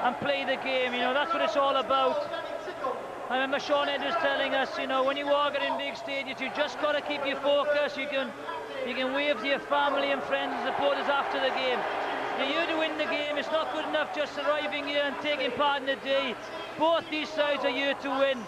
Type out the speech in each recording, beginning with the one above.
and play the game. You know, that's what it's all about. I remember Sean Ed was telling us, you know, when you walk in big stadiums, you just got to keep your focus. You can wave to your family and friends and supporters after the game. You're here to win the game. It's not good enough just arriving here and taking part in the day. Both these sides are here to win.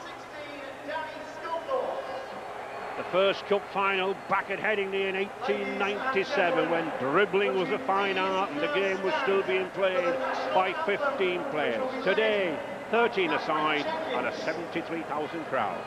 The first cup final back at Headingley in 1897, when dribbling was a fine art and the game was still being played by 15 players. Today, 13 aside and a 73,000 crowd.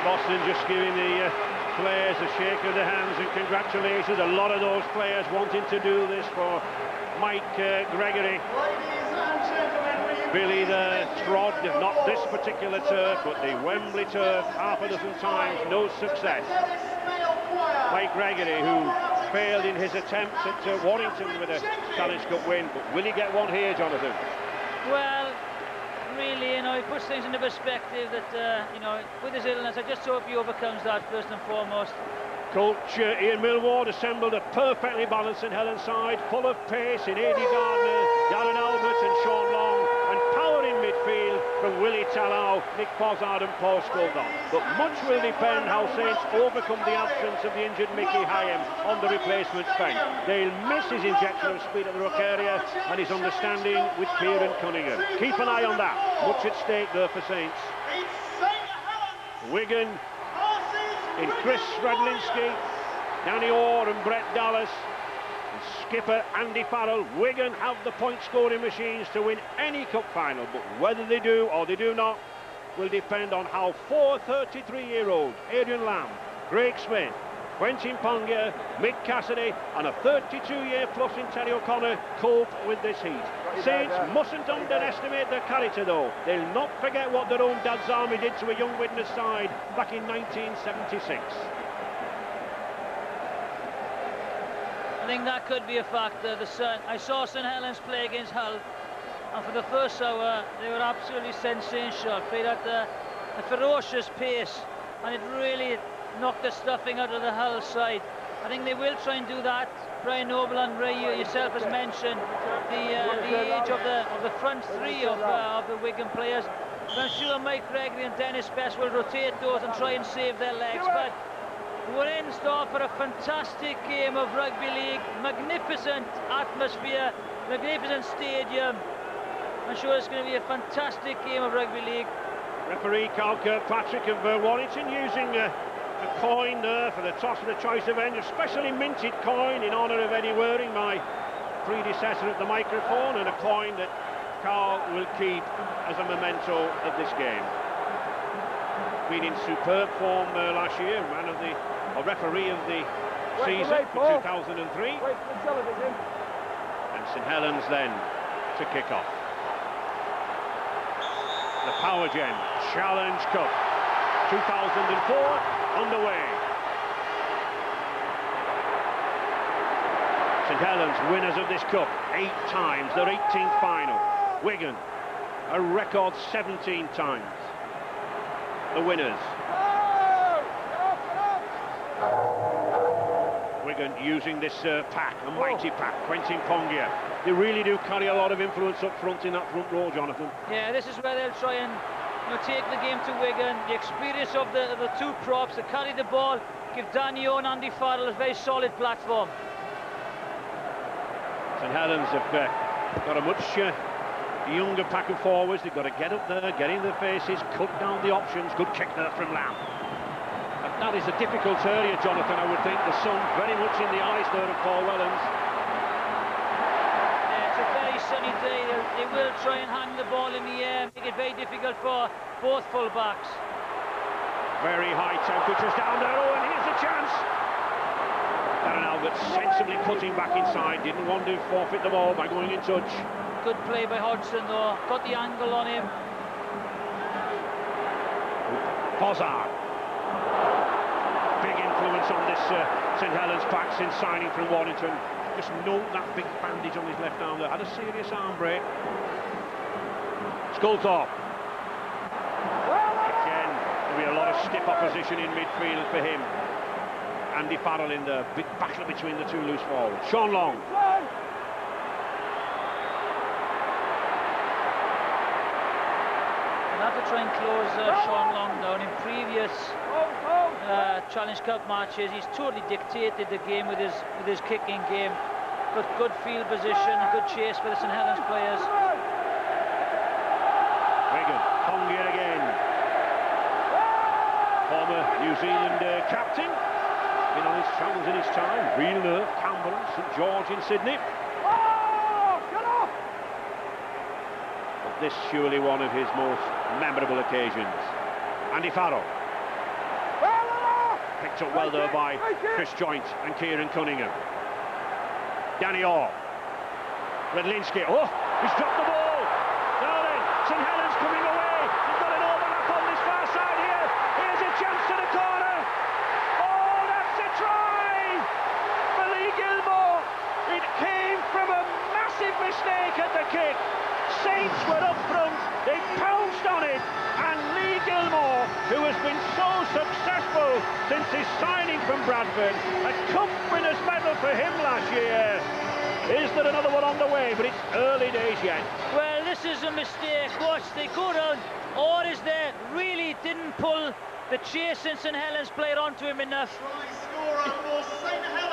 Boston just giving the players a shake of the hands and congratulations. A lot of those players wanting to do this for Mike Gregory. Billy the trod, not this particular turf, but the Wembley turf, half a dozen times, no success. Mike Gregory, who failed in his attempts at Warrington with a Challenge Cup win, but will he get one here, Jonathan? Well, really, you know, it puts things into perspective that, you know, with his illness, I just hope he overcomes that first and foremost. Coach Ian Millward assembled a perfectly balanced St Helens side, full of pace in Eddie Gardner, Darren Albert and Sean Long, and power in midfield from Willie Tallow, Nick Pozzard and Paul Sculdon. But much will depend how Saints overcome the absence of the injured Mickey Hyam on the replacement bench. They'll miss his injection of speed at the ruck area and his understanding with Kieran Cunningham. Keep an eye on that. Much at stake there for Saints. Wigan in Chris Radlinski, Danny Orr and Brett Dallas, and skipper Andy Farrell. Wigan have the point-scoring machines to win any cup final, but whether they do or they do not will depend on how four 33-year-olds, Adrian Lamb, Craig Smith, Quentin Ponga, Mick Cassidy and a 32-year-plus in Terry O'Connor cope with this heat. Saints mustn't underestimate their character though. They'll not forget what their own Dad's Army did to a young Widnes side back in 1976. I think that could be a factor. I saw St Helens play against Hull, and for the first hour they were absolutely sensational. Played at a ferocious pace, and it really knocked the stuffing out of the Hull side. I think they will try and do that. Brian Noble and Ray, yourself has mentioned the age of the front three of the Wigan players. So I'm sure Mike Gregory and Dennis Best will rotate those and try and save their legs. But we're in store for a fantastic game of rugby league. Magnificent atmosphere, magnificent stadium. I'm sure it's going to be a fantastic game of rugby league. Referee Carl Kirkpatrick of Warrington using a coin there for the toss of the choice event, a specially minted coin in honour of Eddie Waring, my predecessor at the microphone, and a coin that Carl will keep as a memento of this game. Been in superb form last year, referee of the season for 2003. And St Helens then to kick off. The Power Gen Challenge Cup 2004 underway. St Helens winners of this cup 8 times, their 18th final. Wigan a record 17 times. The winners. Wigan using this pack, a mighty pack. Quentin Ponga. They really do carry a lot of influence up front in that front row, Jonathan. Yeah, this is where they'll try and take the game to Wigan. The experience of the two props that carry the ball give Danny O and Andy Farrell a very solid platform. St Helens have got a much younger pack of forwards. They've got to get up there, get in their faces, cut down the options. Good kick there from Lamb. That is a difficult area, Jonathan, I would think. The sun very much in the eyes there of Paul Wellens. Yeah, it's a very they will try and hang the ball in the air, make it very difficult for both full-backs. Very high temperatures down there. Oh, and here's the chance. Darren Albert sensibly putting back inside, didn't want to forfeit the ball by going in touch. Good play by Hodgson though, got the angle on him. Bozard. Big influence on this St Helens pack since signing from Warrington. Just note that big bandage on his left arm there. Had a serious arm break. Sculthorpe. Again, there'll be a lot of stiff opposition in midfield for him. Andy Farrell in the big battle between the two loose forwards. Sean Long. They'll have to try and close Sean Long down. In previous Challenge Cup matches, he's totally dictated the game with his kicking game. Good field position, good chase for the St Helens players. Wigan, Tongia again. Former New Zealand captain. Been on his travels in his time. Real nerve, Campbell, St George in Sydney. But this surely one of his most memorable occasions. Andy Farrell. Picked up well there by Chris Joynt and Kieran Cunningham. Danny Orr. Redlinski. Oh, he's dropped the ball. Now then, St Helens coming away. He's got an overlap on this far side here. Here's a chance to the corner. Oh, that's a try for Lee Gilmore. It came from a massive mistake at the kick. Saints were up front. They pounced on it. And Lee Gilmore, who has been so successful since his signing from Bradford, a cup winner's medal for him last year. Is there another one on the way? But it's early days yet. Well, this is a mistake. Watch, they go down. Orr is there, really didn't pull the chase in St Helens player onto him enough.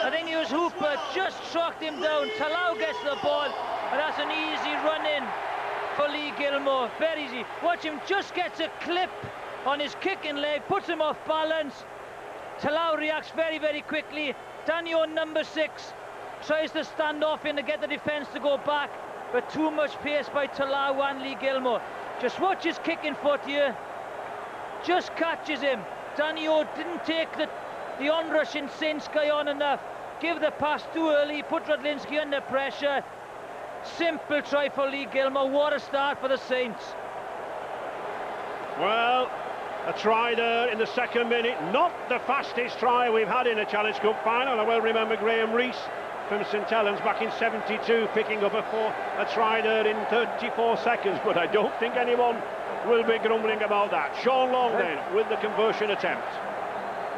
I think it was Hooper, just struck him down. Talau gets the ball, and that's an easy run in for Lee Gilmore, very easy. Watch him, just gets a clip on his kicking leg, puts him off balance. Talau reacts very, very quickly. Danio, number 6, tries to stand off in to get the defence to go back, but too much pace by Talau and Lee Gilmore. Just watch his kicking foot here. Just catches him. Danio didn't take the onrushing Saints guy on enough. Give the pass too early, put Radlinski under pressure. Simple try for Lee Gilmore. What a start for the Saints. Well, a try there in the second minute. Not the fastest try we've had in a Challenge Cup final. I well remember Graham Rees from St Helens back in '72 picking up a try there in 34 seconds. But I don't think anyone will be grumbling about that. Sean Long then with the conversion attempt.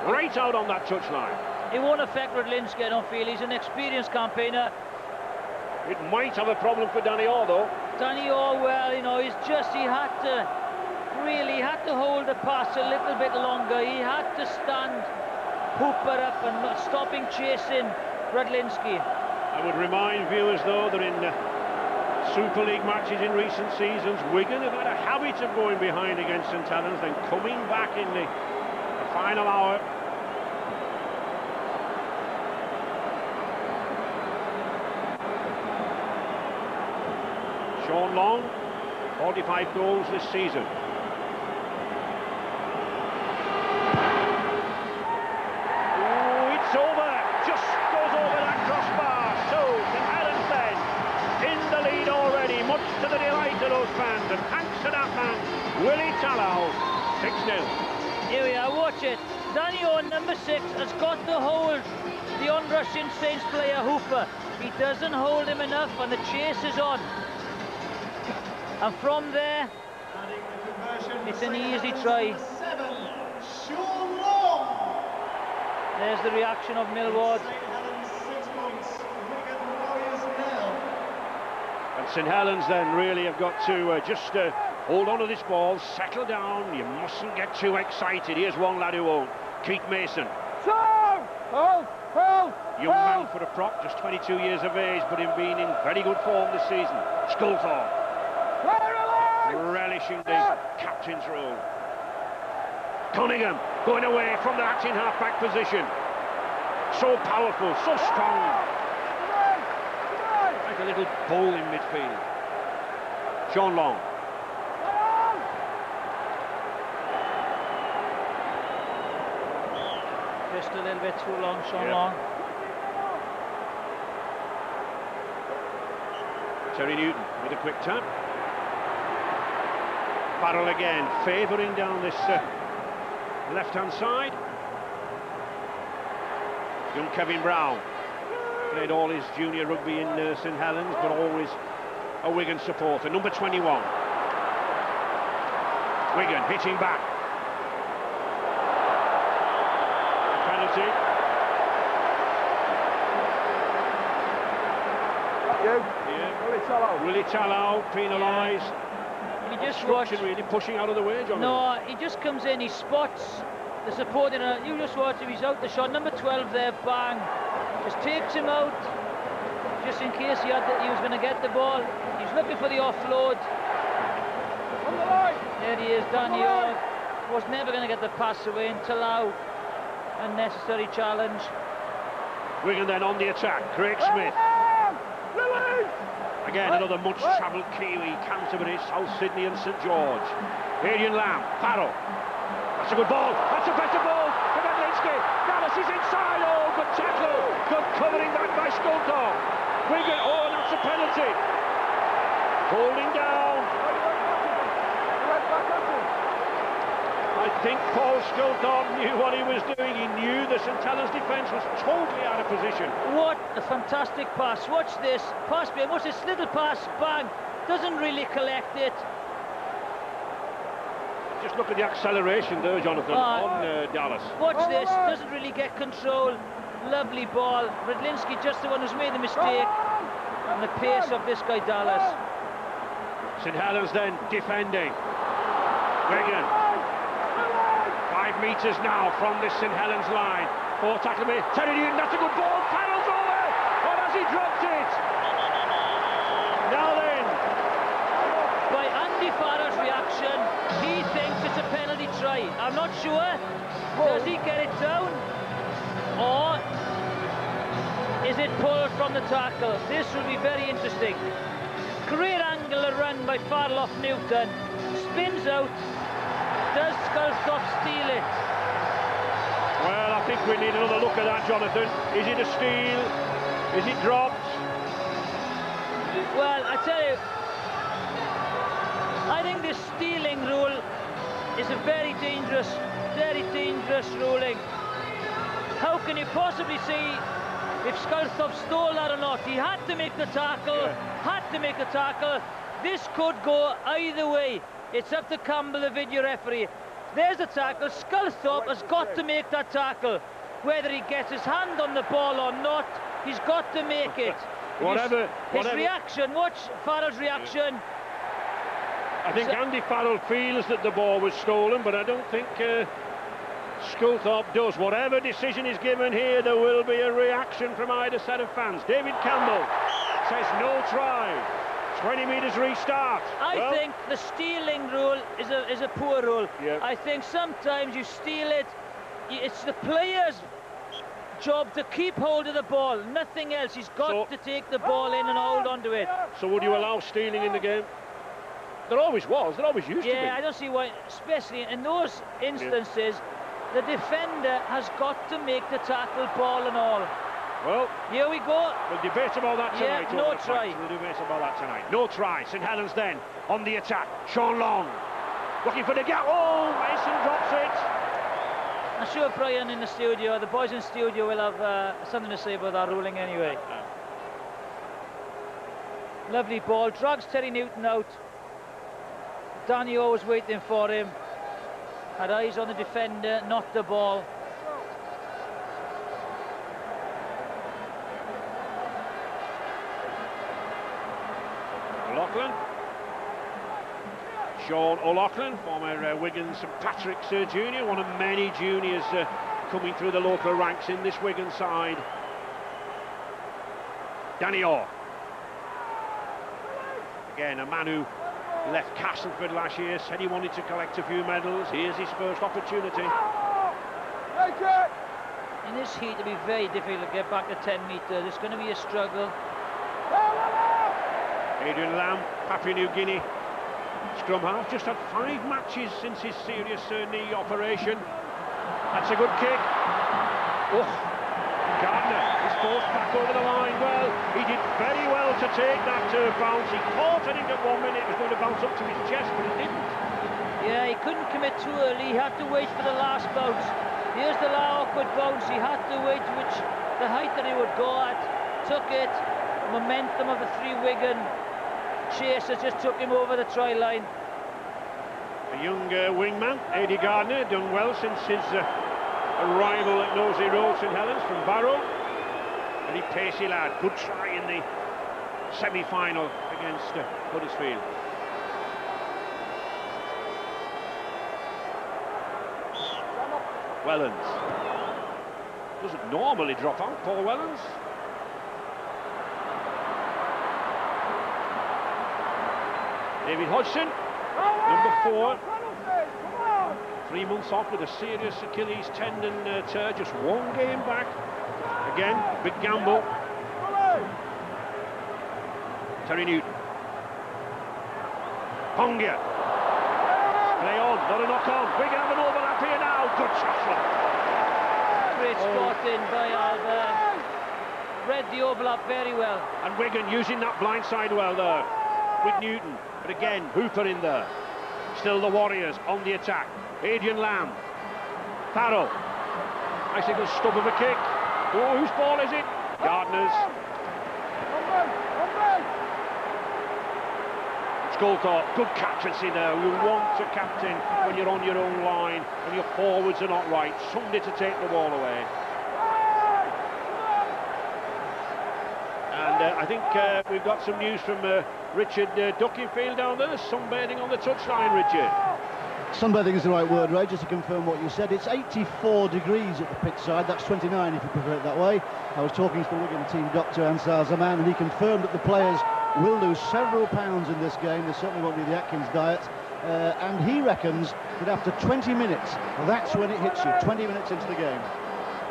Right out on that touchline. It won't affect Radlinski, I don't feel. He's an experienced campaigner. It might have a problem for Danny Orr though. Danny Orr, well, you know, he had to hold the pass a little bit longer. He had to stand Hooper up and not stopping chasing Radlinski. I would remind viewers though that in Super League matches in recent seasons, Wigan have had a habit of going behind against St Helens, then coming back in the final hour. Sean Long, 45 goals this season. Oh, it's over. Just goes over that crossbar. So, St Helens then in the lead already, much to the delight of those fans. And thanks to that man, Willie Talau, 6-0. Here we are, watch it. Danio, number 6, has got to hold the onrushing Saints player Hooper. He doesn't hold him enough, and the chase is on. And from there, it's an easy try. There's the reaction of Millward. And St Helens then really have got to just hold on to this ball, settle down. You mustn't get too excited. Here's one lad who won't. Keith Mason. Young man for a prop, just 22 years of age, but him being in very good form this season. Sculthorpe. Relishing the captain's role. Cunningham going away from that in half-back position. So powerful, so strong. Like a little bull in midfield. Sean Long. Just a little bit too long, Sean Long. Terry Newton with a quick tap. Farrell again, favouring down this left-hand side. Young Kevin Brown played all his junior rugby in St Helens, but always a Wigan supporter. Number 21. Wigan hitting back. Penalty. Willie Tallow penalised. He just watched, really pushing out of the way, Jonathan. No, he just comes in, he spots the supporting. You just watch him, he's out the shot. Number 12 there, bang. Just takes him out, just in case he was going to get the ball. He's looking for the offload. On the line. There he is, Daniel. Was never going to get the pass away until now. Unnecessary challenge. Wigan then on the attack. Craig Smith. Again, another much-travelled Kiwi, Canterbury, South Sydney and St George. Adrian Lamb, Farrell. That's a good ball. That's a better ball for Medlinsky. Dallas is inside. Oh, good tackle. Good covering back by Skulthorpe. Wigan, oh, and that's a penalty. Holding down. I think Paul Skulthorpe knew what he was doing. He knew the St Helens defence was totally out of position. What a fantastic pass. Watch this. Pass behind. Watch this little pass. Bang. Doesn't really collect it. Just look at the acceleration there, Jonathan, on Dallas. Watch this. Doesn't really get control. Lovely ball. Redlinski just the one who's made the mistake. And the pace of this guy, Dallas. St Helens then defending. Wigan. 5 metres now from this St Helens line. 4 tackle me. Terry Newton, that's a good ball. Farrell's over. Or has he dropped it? Now then. By Andy Farrell's reaction, he thinks it's a penalty try. I'm not sure. Does he get it down? Or is it pulled from the tackle? This will be very interesting. Great angular run by Farrell off Newton. Spins out. Does Skulthorpe steal it? Well, I think we need another look at that, Jonathan. Is it a steal? Is it dropped? Well, I tell you, I think this stealing rule is a very dangerous ruling. How can you possibly see if Skulthorpe stole that or not? He had to make the tackle, This could go either way. It's up to Campbell, the video referee. There's the tackle. Skulthorpe has got to make that tackle. Whether he gets his hand on the ball or not, he's got to make it. His reaction, watch Farrell's reaction. I think Andy Farrell feels that the ball was stolen, but I don't think Skulthorpe does. Whatever decision is given here, there will be a reaction from either set of fans. David Campbell says no try. 20 metres restart. I think the stealing rule is a poor rule. Yep. I think sometimes you steal it. It's the player's job to keep hold of the ball, nothing else. He's got to take the ball in and hold on to it. So would you allow stealing in the game? There always was, there always used to be. Yeah, I don't see why, especially in those instances, the defender has got to make the tackle, ball and all. Well, here we go. We'll debate about that tonight. Yeah, no try. We'll debate about that tonight. No try. St Helens then on the attack. Sean Long looking for the gap. Oh, Mason drops it. I'm sure Brian in the studio, the boys in the studio will have something to say about that ruling anyway. Lovely ball. Drags Terry Newton out. Danny was waiting for him. Had eyes on the defender, not the ball. O'Loughlin. Sean O'Loughlin, former Wigan St Patrick's junior, one of many juniors coming through the local ranks in this Wigan side. Danny Orr. Again, a man who left Castleford last year, said he wanted to collect a few medals. Here's his first opportunity. In this heat, it'll be very difficult to get back to 10 metres. It's going to be a struggle. Adrian Lamb, Papua New Guinea, Scrum half just had 5 matches since his serious knee operation. That's a good kick. Oh, Gardner is forced back over the line. Well, he did very well to take that bounce. He caught it at 1 minute. It was going to bounce up to his chest, but it didn't. Yeah, he couldn't commit too early. He had to wait for the last bounce. Here's the awkward bounce. He had to wait which the height that he would go at. Took it. The momentum of the 3 Wigan chasers just took him over the try line. A young wingman, Eddie Gardner, done well since his arrival at Nosey Road, St Helens from Barrow. Very pacey lad. Good try in the semi-final against Huddersfield. Wellens doesn't normally drop out, Paul Wellens. David Hodgson, number 4. 3 months off with a serious Achilles tendon tear, just 1 game back. Again, big gamble. Terry Newton. Pongia. Play on, not a knock on. Wigan have an overlap here now. Good tackle. Great spot in by Albert. Read the overlap very well. And Wigan using that blind side well there with Newton. But again, Hooper in there. Still the Warriors on the attack. Adrian Lamb. Farrell. Nice little stub of a kick. Oh, whose ball is it? Gardner's. Sculthorpe, good captaincy there. You want to captain when you're on your own line and your forwards are not right. Somebody to take the ball away. And I think we've got some news from Richard Duckingfield down there. Sunbathing on the touchline, Richard. Sunbathing is the right word, Ray, just to confirm what you said. It's 84 degrees at the pitch side. That's 29 if you prefer it that way. I was talking to the Wigan team doctor, Ansar Zaman, and he confirmed that the players will lose several pounds in this game. They certainly won't be the Atkins diet. And he reckons that after 20 minutes, that's when it hits you, 20 minutes into the game.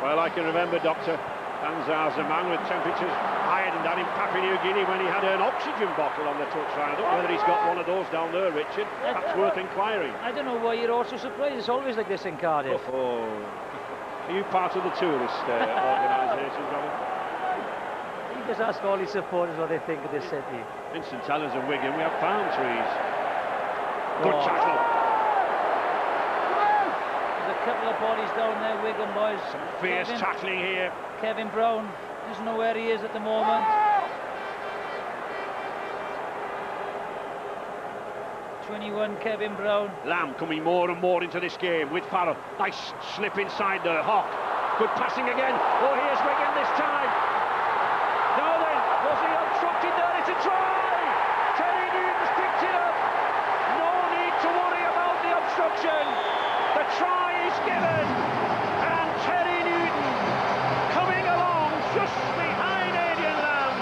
Well, I can remember Dr. Ansar Zaman with temperatures higher than that in Papua New Guinea when he had an oxygen bottle on the touchline. I don't know whether he's got one of those down there, Richard. That's worth inquiring. I don't know why you're also surprised. It's always like this in Cardiff. Oh. Are you part of the tourist organisation, Robin? You just ask all his supporters what they think of this city. In St Helens and Wigan, we have palm trees. Good tackle. There's a couple of bodies down there, Wigan boys. Some fierce tackling here. Kevin Brown doesn't know where he is at the moment. #21, Kevin Brown. Lamb coming more and more into this game with Farrell. Nice slip inside there. Hawk. Good passing again. Oh, here's Wigan this time. Now then, was he obstructed there? It's a try! Terry Newton's picked it up. No need to worry about the obstruction. The try is given. And Terry Newton, coming along just behind Adrian Lamb,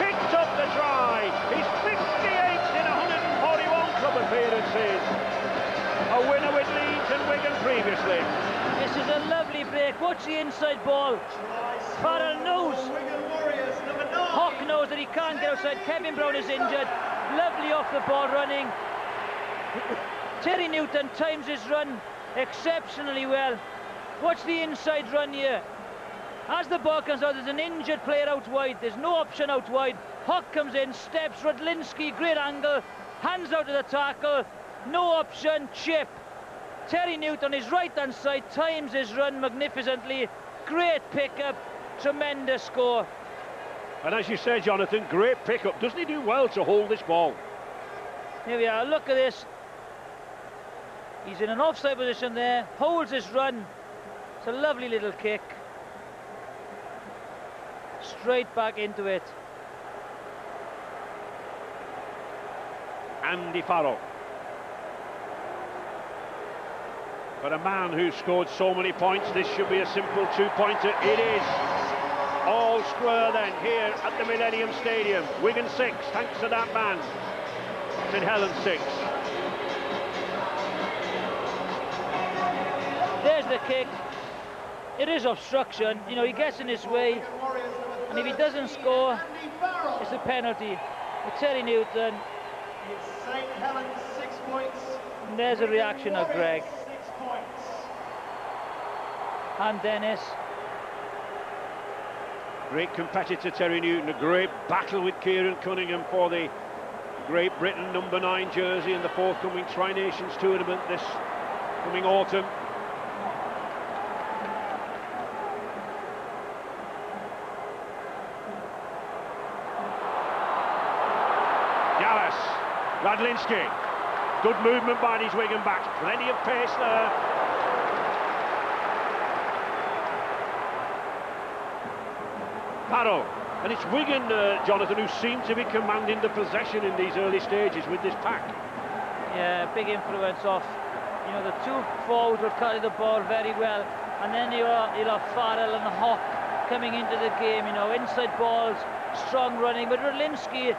picked up the try. He's 58th in 141 club appearances. A winner with Leeds and Wigan previously. This is a lovely break. Watch the inside ball. Farrell knows. Hawk knows that he can't get outside. Kevin Brown is injured. Lovely off the ball running. Terry Newton times his run exceptionally well. Watch the inside run here. As the ball comes out, there's an injured player out wide. There's no option out wide. Hawk comes in, steps, Rudlinski, great angle, hands out of the tackle, no option, chip. Terry Newton, his right-hand side, times his run magnificently. Great pickup, tremendous score. And as you said, Jonathan, great pickup. Doesn't he do well to hold this ball? Here we are, look at this. He's in an offside position there, holds his run. It's a lovely little kick. Straight back into it. Andy Farrell. For a man who scored so many points, this should be a simple 2-pointer. It is. All square then, here at the Millennium Stadium. Wigan 6, thanks to that man. St Helens 6. There's the kick. It is obstruction. You know, he gets in his way. And if he doesn't score, it's a penalty. But Terry Newton. It's St Helens And there's a reaction of Greg. And Dennis. Great competitor Terry Newton, a great battle with Kieran Cunningham for the Great Britain number 9 jersey in the forthcoming Tri-Nations tournament this coming autumn. Dallas, Radlinski, good movement by these Wigan backs, plenty of pace there. Farrell, and it's Wigan, Jonathan, who seem to be commanding the possession in these early stages with this pack. Yeah, big influence off, you know, the two forwards will carry the ball very well, and then you'll have Farrell and Hawk coming into the game, you know, inside balls, strong running, but Radlinski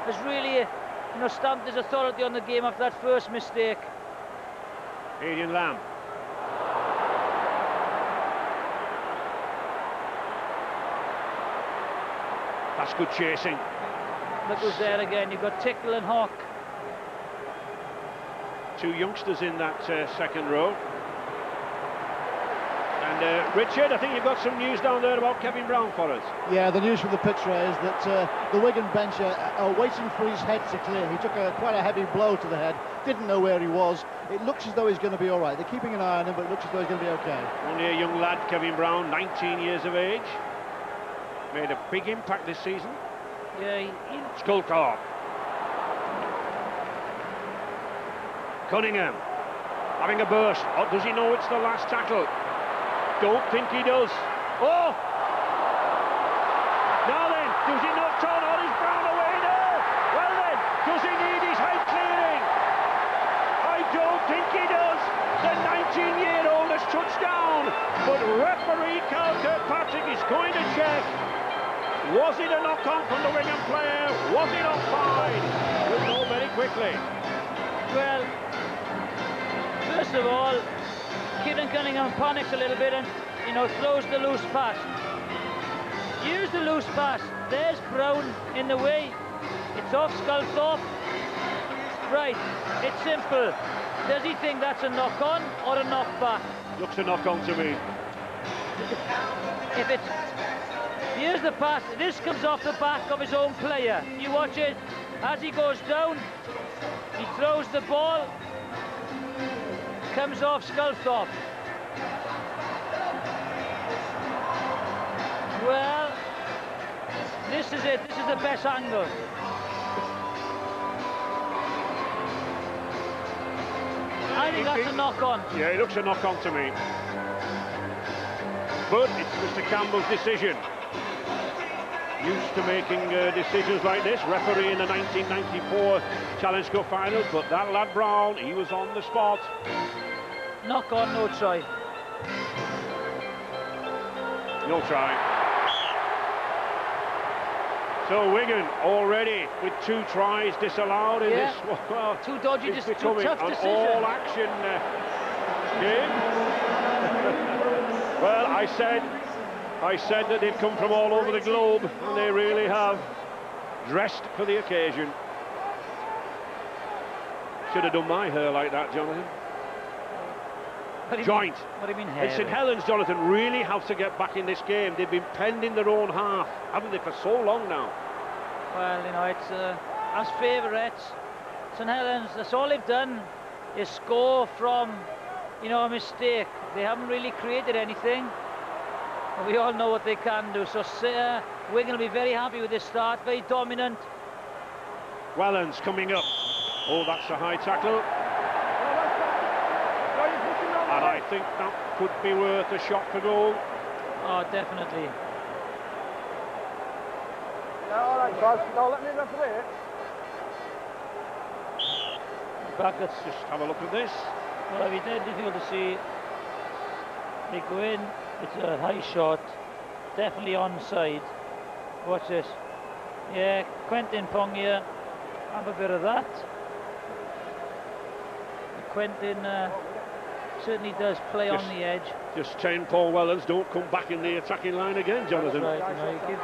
has really, you know, stamped his authority on the game after that first mistake. Adrian Lamb. That's good chasing. Look who's there again. You've got Tickle and Hawk. Two youngsters in that second row. And Richard, I think you've got some news down there about Kevin Brown for us. Yeah, the news from the pitch, Ray, is that the Wigan bench are waiting for his head to clear. He took quite a heavy blow to the head, didn't know where he was. It looks as though he's going to be all right. They're keeping an eye on him, but it looks as though he's going to be okay. Only a young lad, Kevin Brown, 19 years of age. Made a big impact this season. Yeah, Skulkar. Cunningham having a burst. Oh, does he know it's the last tackle? Don't think he does. Oh! Now then, does he not turn on his Brown away now? Well then, does he need his head clearing? I don't think he does. The 19-year-old has touched down, but referee Carl Kirkpatrick is going to check. Was it a knock-on from the Wigan player? Was it offside? We'll know very quickly. well, first of all, Kieran Cunningham panics a little bit and, you know, throws the loose pass. Use the loose pass. There's Brown in the way. It's off Sculthorpe. Right, it's simple. Does he think that's a knock-on or a knock-back? Looks a knock-on to me. If it's... Here's the pass. This comes off the back of his own player. You watch it. As he goes down, he throws the ball. Comes off Sculthorpe. Well, this is it. This is the best angle. I think that's a knock-on. Yeah, it looks a knock-on to me. But it's Mr. Campbell's decision. Used to making decisions like this, referee in the 1994 Challenge Cup final, but that lad Brown, he was on the spot. Knock on, no try. No try. So Wigan already with 2 tries disallowed in this. Well, too dodgy, it's just too becoming tough an decision. all-action game. Well, I said that they've come from all over the globe, and they really have dressed for the occasion. Should have done my hair like that, Jonathan. Joint. What do you mean hair? And St Helens, Jonathan, really have to get back in this game. They've been penned in their own half, haven't they, for so long now? Well, you know, it's as favourites, St Helens, that's all they've done is score from, you know, a mistake. They haven't really created anything. We all know what they can do, so we're going to be very happy with this start, very dominant. Wellens coming up. Oh, that's a high tackle. And I think that could be worth a shot for goal. Oh, definitely. Yeah, all right, guys. No, let me referee it. Back, let's Just have a look at this. well, it'll be very difficult to see. They go in, it's a high shot, definitely onside. Watch this. Yeah, Quentin Pongia, have a bit of that. Quentin certainly does play on the edge. Just telling Paul Wellens, don't come back in the attacking line again, Jonathan. That's right, you know,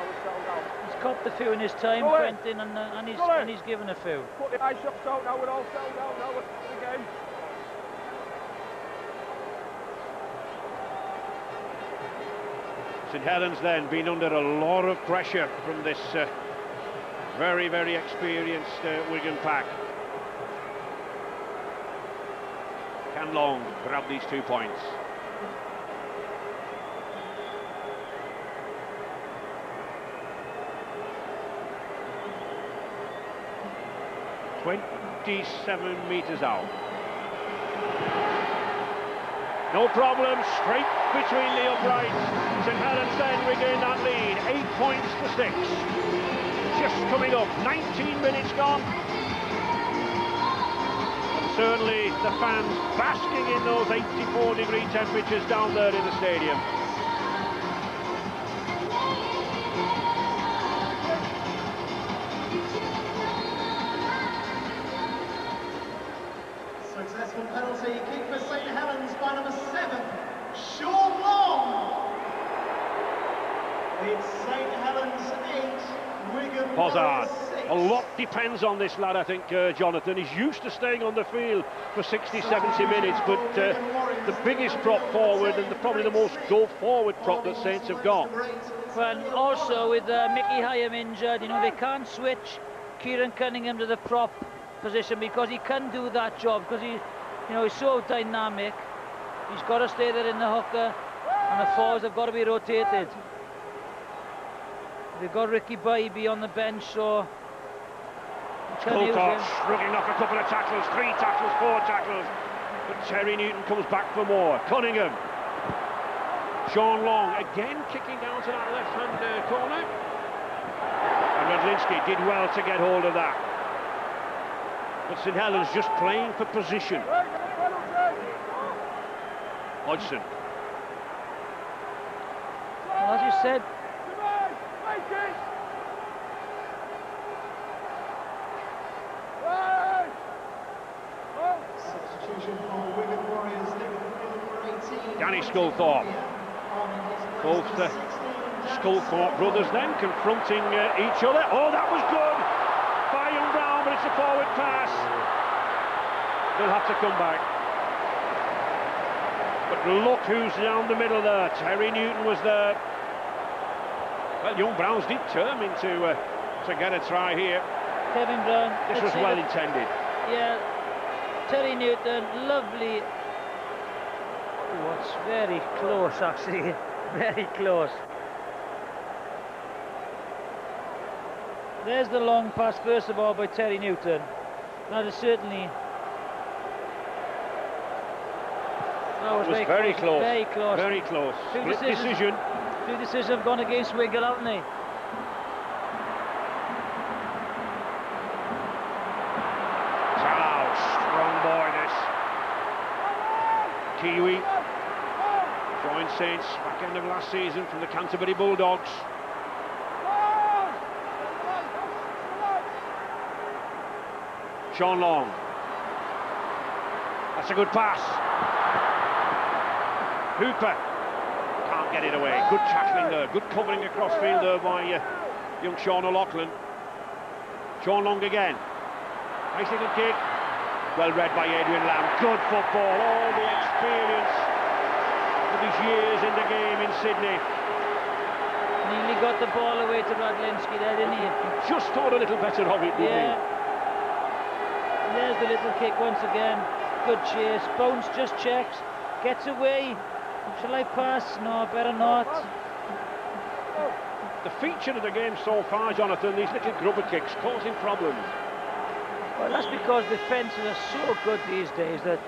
he's copped a few in his time, Quentin, and he's given a few. Put the eye shots out now, we're all settled down now, again. St Helens then been under a lot of pressure from this very, very experienced Wigan pack. Can Long grab these 2 points? "27 metres out. No problem, straight between the uprights. St Helens then regain that lead, 8 points to 6. Just coming up, 19 minutes gone. And certainly the fans basking in those 84-degree temperatures down there in the stadium. Successful penalty kick for St Helens by number 7, Sean Long. It's St Helens 8, Wigan Pozzard. 6. A lot depends on this lad, I think, Jonathan. He's used to staying on the field for 60, 70 minutes, but the biggest prop forward and probably the most go-forward prop that Saints have got. Well, also with Mickey Hyam injured, you know, they can't switch Kieran Cunningham to the prop position because he can do that job, because he's so dynamic. He's got to stay there in the hooker, and the forwards have got to be rotated. They've got Ricky Bybee on the bench, so Colcock shrugging off a couple of tackles, 3 tackles, 4 tackles, but Terry Newton comes back for more. Cunningham, Sean Long again kicking down to that left-hand corner, and Radlinski did well to get hold of that. But St Helens just playing for position. Hodgson. Well, as you said, Substitution for Wigan Warriors, number 18. Danny Sculthorpe. Both the Sculthorpe brothers then confronting each other. Oh, that was good by Young Brown, but it's a forward pass. They'll have to come back. But look who's down the middle there. Terry Newton was there. Well, Young Brown's determined to get a try here. Kevin Brown. This was well intended. Yeah, Terry Newton, lovely. Oh, it's very close, actually. Very close. There's the long pass, first of all, by Terry Newton. That is certainly... That was very close. Very close. Very close. Split decision. Few decisions have gone against Wigan, haven't they? Strong boy, this. Kiwi joined Saints back end of last season from the Canterbury Bulldogs. Sean Long. That's a good pass. Hooper can't get it away. Good tackling there. Good covering across field there by young Sean O'Loughlin. Sean Long again. Nice little kick. Well read by Adrian Lamb. Good football. All the experience of his years in the game in Sydney. Nearly got the ball away to Radlinski there, didn't he? Just thought a little better of it, didn't he? There's the little kick once again. Good chase. Bounce just checks. Gets away. Shall I pass? No, better not. The feature of the game so far, Jonathan, these little grubber kicks causing problems. Well, that's because defences are so good these days that,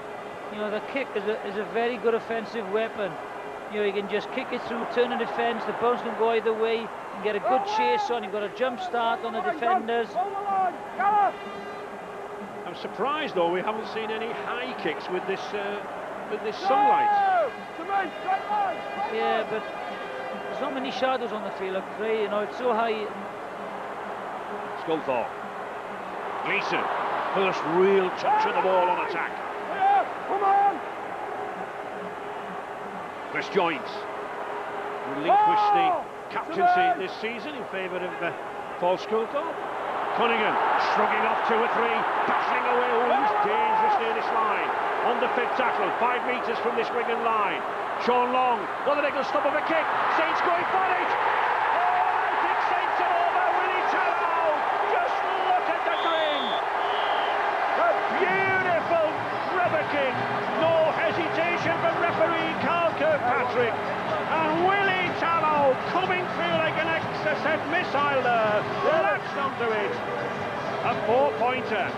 you know, the kick is a very good offensive weapon. You know, you can just kick it through, turn the defence, the bounce can go either way, you can get a good chase on, you've got a jump start on the defenders. I'm surprised though we haven't seen any high kicks with this sunlight. Yeah, but there's not many shadows on the field, I'm afraid. You know, it's so high. Sculthorpe. Gleeson, first real touch of the ball on attack. Come on! Chris Joynes relinquished the captaincy this season in favour of False Skulthorpe. Cunningham shrugging off 2 or 3, battling away. Oh, he's dangerous near this line. On the 5th tackle, 5 metres from this Wigan line. Sean Long, got the little stop of a kick. Saints going for it. Oh, I think Saints are over. Willie Tallow. Just look at the grin. A beautiful rubber kick. No hesitation from referee Carl Kirkpatrick. And Willie Tallow coming through like an Exocet missile there. Latched onto it. A 4-pointer.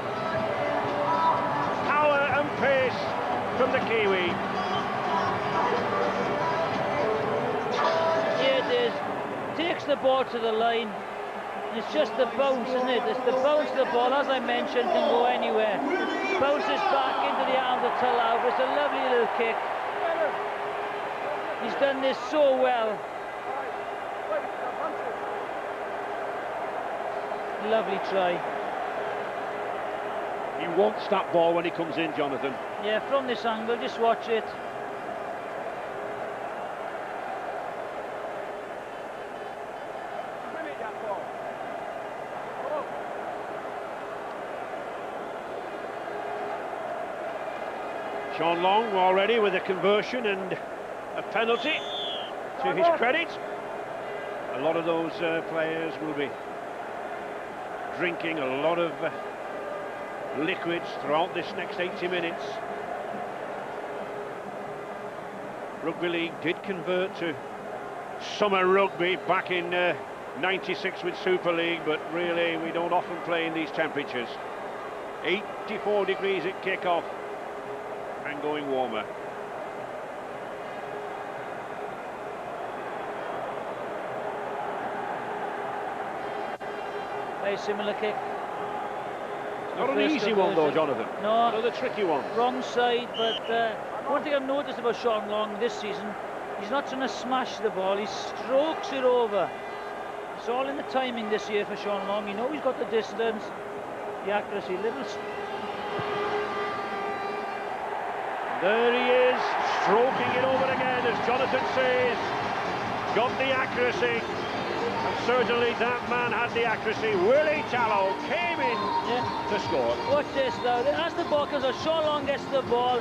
Power and pace from the Kiwi. Here it is. Takes the ball to the line. It's just the bounce, isn't it? It's the bounce of the ball, as I mentioned, can go anywhere. Bounces back into the arms of Tallow. It's a lovely little kick. He's done this so well. Lovely try. He wants that ball when he comes in, Jonathan. Yeah, from this angle, just watch it. Sean Long already with a conversion and a penalty to his credit. A lot of those players will be drinking a lot of liquids throughout this next 80 minutes. Rugby League did convert to summer rugby back in 96 with Super League, but really we don't often play in these temperatures. 84 degrees at kick-off and going warmer. Very similar kick. Not an easy one though, Jonathan. No. Another tricky one. Wrong side, but one thing I've noticed about Sean Long this season, he's not trying to smash the ball, he strokes it over. It's all in the timing this year for Sean Long. You know he's got the distance, the accuracy, There he is, stroking it over again, as Jonathan says. Got the accuracy. And certainly that man had the accuracy. Willie Tallow came in to score. Watch this now. As the ball comes out, Sean Long gets the ball.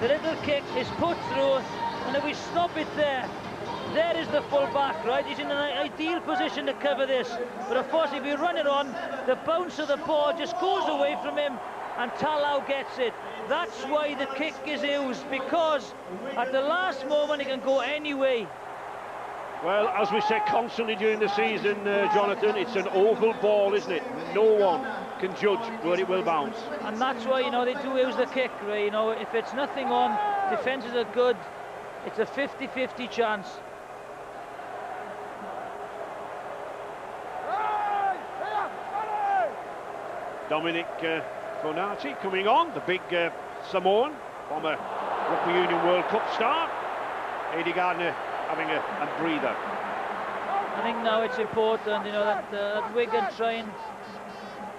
The little kick is put through, and if we stop it there, there is the full back, right? He's in an ideal position to cover this. But of course, if you run it on, the bounce of the ball just goes away from him, and Tallow gets it. That's why the kick is used, because at the last moment, it can go any way. Well, as we said constantly during the season, Jonathan, it's an oval ball, isn't it? No one can judge where it will bounce. And that's why, you know, they do use the kick, right? You know, if it's nothing on, defences are good, it's a 50-50 chance. Dominic Fonati coming on, the big Samoan, former Rugby Union World Cup star. Aidy Gardner having a breather. I think now it's important, you know, that Wigan try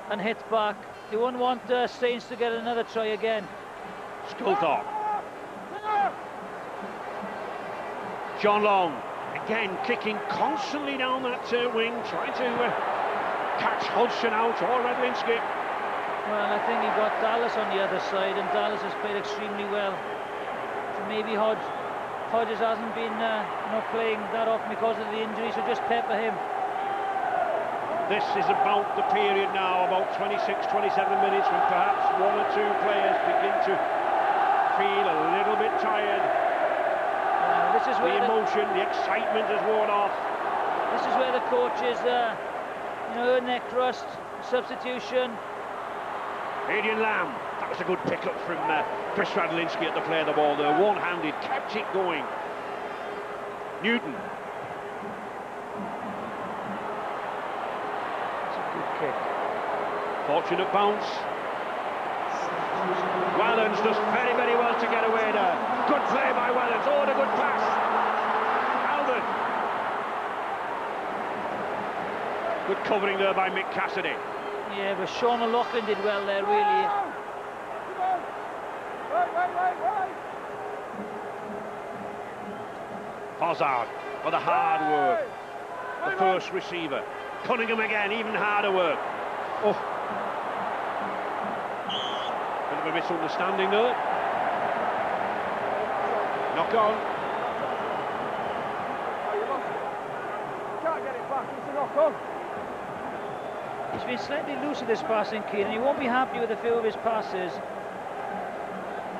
and hit back. They won't want Saints to get another try again. Skulthorpe. John Long, again kicking constantly down that wing, trying to catch Hodgson out or Redlinski. Well, I think he got Dallas on the other side, and Dallas has played extremely well. So maybe Hodges hasn't been not playing that often because of the injury, so just pepper him. This is about the period now, about 26, 27 minutes, when perhaps one or two players begin to feel a little bit tired. This is where the emotion, the excitement has worn off. This is where the coaches, you know, neck thrust, substitution. Adrian Lamb, that was a good pick-up from Chris Radlinski at the play of the ball there. One-handed, kept it going. Newton. It's a good kick. Fortunate bounce. Wellens does very, very well to get away there. Good play by Wellens. Oh, and a good pass. Albert. Good covering there by Mick Cassidy. Yeah, but Sean O'Loughlin did well there, really. Hazard for the hard work. The first receiver. Cunningham again, even harder work. Oh. Bit of a misunderstanding there. Knock on. Oh, you lost it. Can't get it back, it's a knock on. He's been slightly loose with his passing, Keane, and he won't be happy with a few of his passes.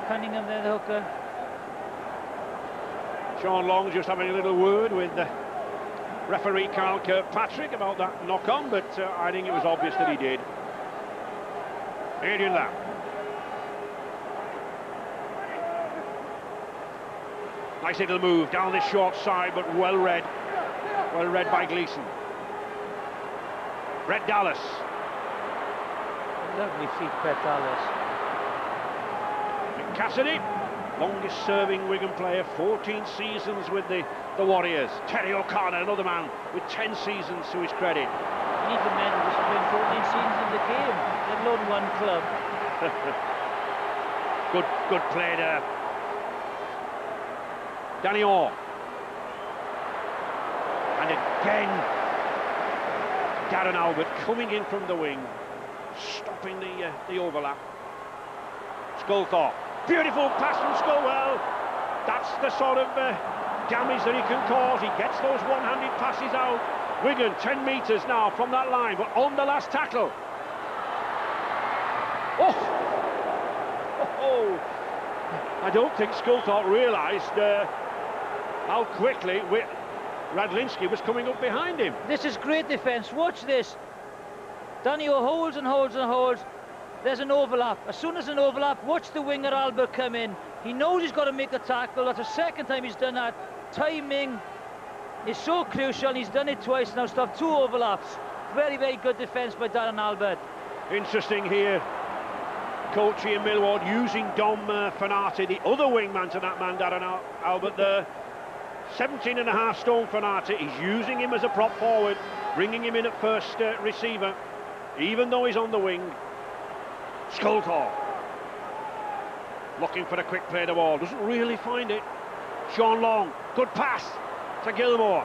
Cunningham there, the hooker. Sean Long just having a little word with referee Carl Kirkpatrick about that knock-on, but I think it was obvious that he did. Adrian Lamb. Nice little move down this short side, but well read. Well read by Gleeson. Brett Dallas. Lovely feet, Brett Dallas. Cassidy, longest serving Wigan player, 14 seasons with the Warriors. Terry O'Connor, another man with 10 seasons to his credit. You need the men who's playing 14 seasons in the game, let alone one club. Good play there. Danny Orr. And again, Darren Albert coming in from the wing, stopping the overlap. Sculthorpe. Beautiful pass from Sculwell. That's the sort of damage that he can cause. He gets those one-handed passes out. Wigan 10 metres now from that line, but on the last tackle. Oh! I don't think Sculthorpe realised how quickly Radlinski was coming up behind him. This is great defence. Watch this. Danio holds and holds and holds. There's an overlap. As soon as an overlap, watch the winger Albert come in. He knows he's got to make the tackle. That's the second time he's done that. Timing is so crucial, and he's done it twice now. Stopped 2 overlaps. Very, very good defence by Darren Albert. Interesting here. Coach Ian Millward using Dom Fanati, the other wingman to that man, Darren Albert there. 17.5 stone Fanati. He's using him as a prop forward, bringing him in at first receiver, even though he's on the wing. Sculthorpe looking for a quick play the ball, doesn't really find it. Sean Long, good pass to Gilmore.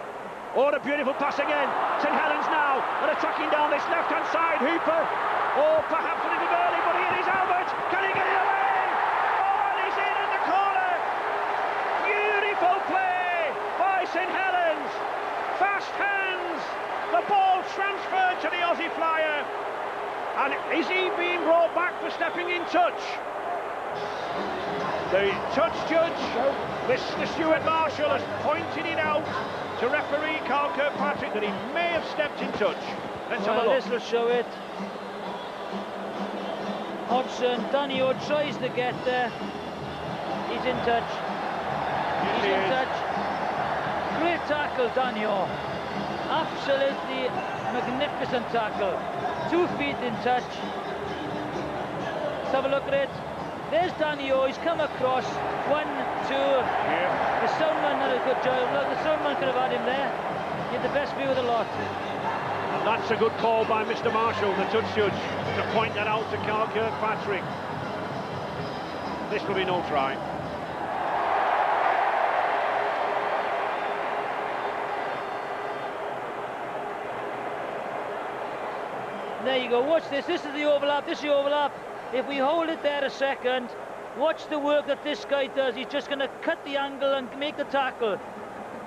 Oh, a beautiful pass again. St Helens now, and attacking down this left-hand side. Hooper, oh, perhaps a little early, but here is Albert. Can he get it away? Oh, and he's in the corner. Beautiful play by St Helens. Fast hands. The ball transferred to the Aussie flyer. And is he being brought back for stepping in touch? The touch judge, Mr. Stuart Marshall, has pointed it out to referee Carl Kirkpatrick that he may have stepped in touch. Let's have a look. This will show it. Hodgson, Danio tries to get there. He's in touch. Yes, He's in touch. Great tackle, Danio. Absolutely magnificent tackle. 2 feet in touch. Let's have a look at it. There's Danio, he's come across. 1, 2. Yeah. The soundman did a good job. Look, the soundman could have had him there. He had the best view of the lot. And that's a good call by Mr. Marshall, the touch judge, to point that out to Carl Kirkpatrick. This will be no try. There you go, watch this. This is the overlap, this is the overlap. If we hold it there a second, watch the work that this guy does. He's just going to cut the angle and make the tackle.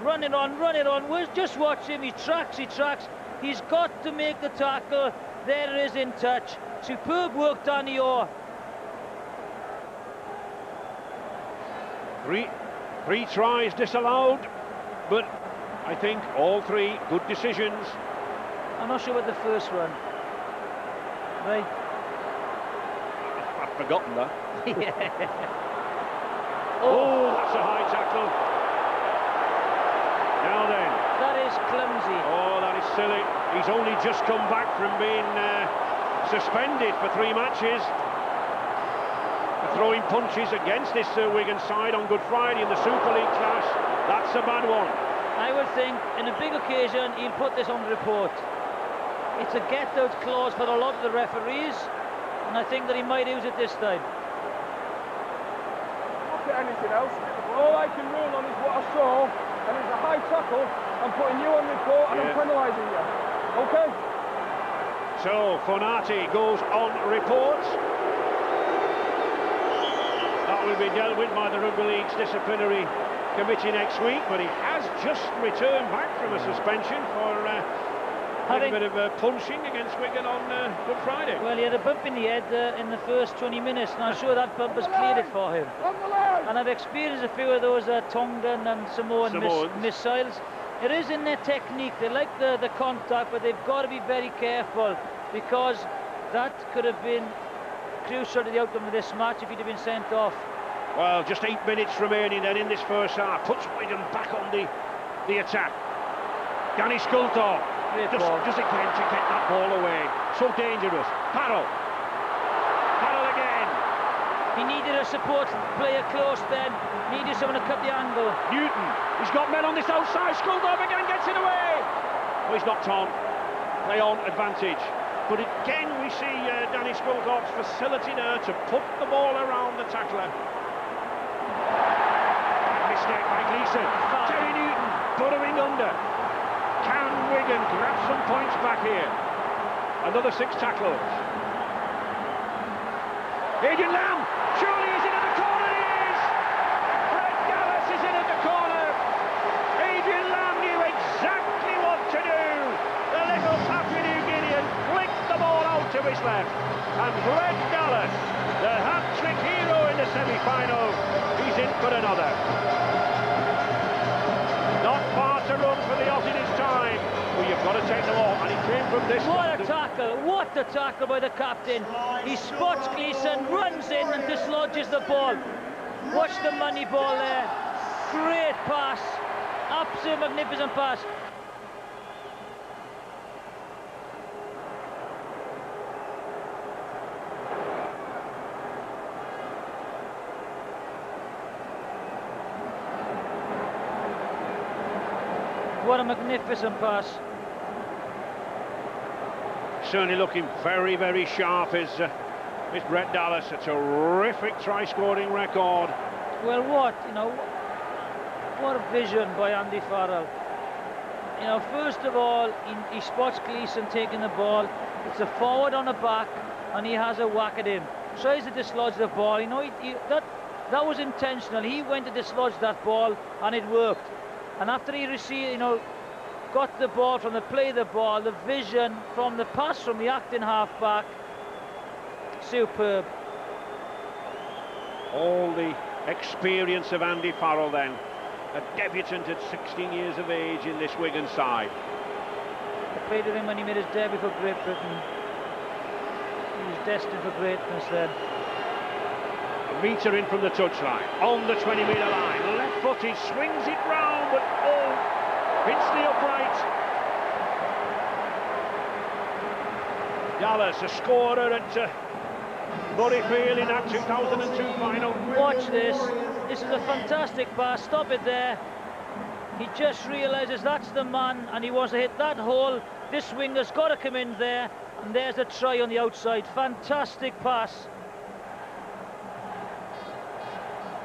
Run it on, run it on. Just watch him. He tracks, he tracks. He's got to make the tackle. There it is in touch. Superb work, Danio. Three tries disallowed, but I think all 3 good decisions. I'm not sure about the first one. Right. I've forgotten that. Yeah. Oh, that's a high tackle. Now then. That is clumsy. Oh, that is silly. He's only just come back from being suspended for 3 matches. For throwing punches against this Wigan side on Good Friday in the Super League clash. That's a bad one. I would think in a big occasion he'll put this on the report. It's a get-out clause for a lot of the referees, and I think that he might use it this time. Look at anything else. All I can rule on is what I saw, and it's a high tackle. I'm putting you on report and I'm penalising you. Okay. So Fonati goes on report. That will be dealt with by the Rugby League's disciplinary committee next week, but he has just returned back from a suspension for a bit of punching against Wigan on Good Friday. Well, he had a bump in the head in the first 20 minutes, and I'm sure that bump has cleared it for him. And I've experienced a few of those Tongan and Samoan missiles. It is in their technique. They like the contact, but they've got to be very careful, because that could have been crucial to the outcome of this match if he'd have been sent off. Well, just 8 minutes remaining then in this first half. Puts Wigan back on the attack. Danny Sculthorpe just again to get that ball away. So dangerous. Farrell again. He needed a support player close then. Needed someone to cut the angle. Newton, he's got men on this outside. Sculthorpe again gets it away. Oh, he's knocked on. Play on advantage. But again we see Danny Sculthorpe's facility there to put the ball around the tackler. Mistake by Gleeson. Terry Newton burrowing under. Can Wigan grab some points back here? Another 6 tackles. Adrian Lamb, surely he's in at the corner. He is. Brett Dallas is in at the corner. Adrian Lamb knew exactly what to do. The little Papua New Guinean flicked the ball out to his left, and Brett Dallas, the hat-trick hero in the semi-final, he's in for another. Not far to run for the Aussie this time. Well, you've got to take them all, and he came from this. What a tackle by the captain. He spots Gleeson, runs in and dislodges the ball. Watch the money ball there. Great pass. Absolute magnificent pass. What a magnificent pass. Certainly looking very, very sharp is Brett Dallas. A terrific try-scoring record. Well, what a vision by Andy Farrell. First of all, he spots Gleeson taking the ball. It's a forward on the back, and he has a whack at him. Tries to dislodge the ball. That was intentional. He went to dislodge that ball, and it worked. And after he received, got the ball from the play of the ball, the vision from the pass from the acting half-back, superb. All the experience of Andy Farrell then, a debutant at 16 years of age in this Wigan side. I played with him when he made his debut for Great Britain. He was destined for greatness then. A metre in from the touchline, on the 20-metre line, left-footed, swings it round, but hits the upright. Dallas, a scorer at Murrayfield in that 2002 final. Watch this. This is a fantastic pass. Stop it there. He just realises that's the man, and he wants to hit that hole. This winger's got to come in there, and there's a try on the outside. Fantastic pass.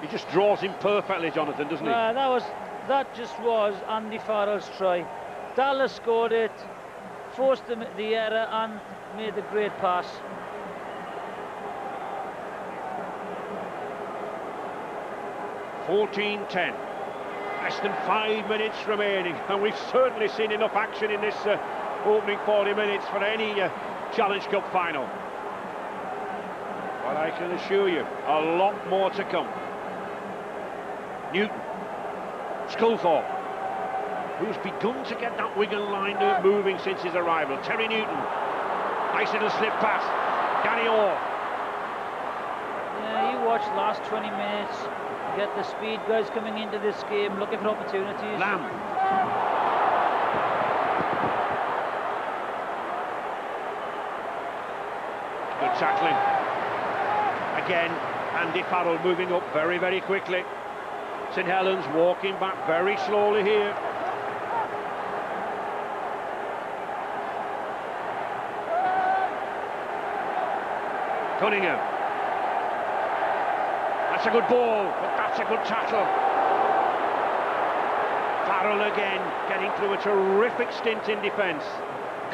He just draws him perfectly, Jonathan, doesn't he? That just was Andy Farrell's try. Dallas scored it, forced the error, and made the great pass. (14-10). Less than 5 minutes remaining, and we've certainly seen enough action in this opening 40 minutes for any Challenge Cup final. But I can assure you, a lot more to come. Newton, Sculthorpe, who's begun to get that Wigan line moving since his arrival. Terry Newton, nice little slip pass. Danny Orr. Yeah, you watch the last 20 minutes, you get the speed guys coming into this game, looking for opportunities. Lamb. Good tackling. Again, Andy Farrell moving up very, very quickly. St Helens walking back very slowly here. Cunningham. That's a good ball, but that's a good tackle. Farrell again, getting through a terrific stint in defence.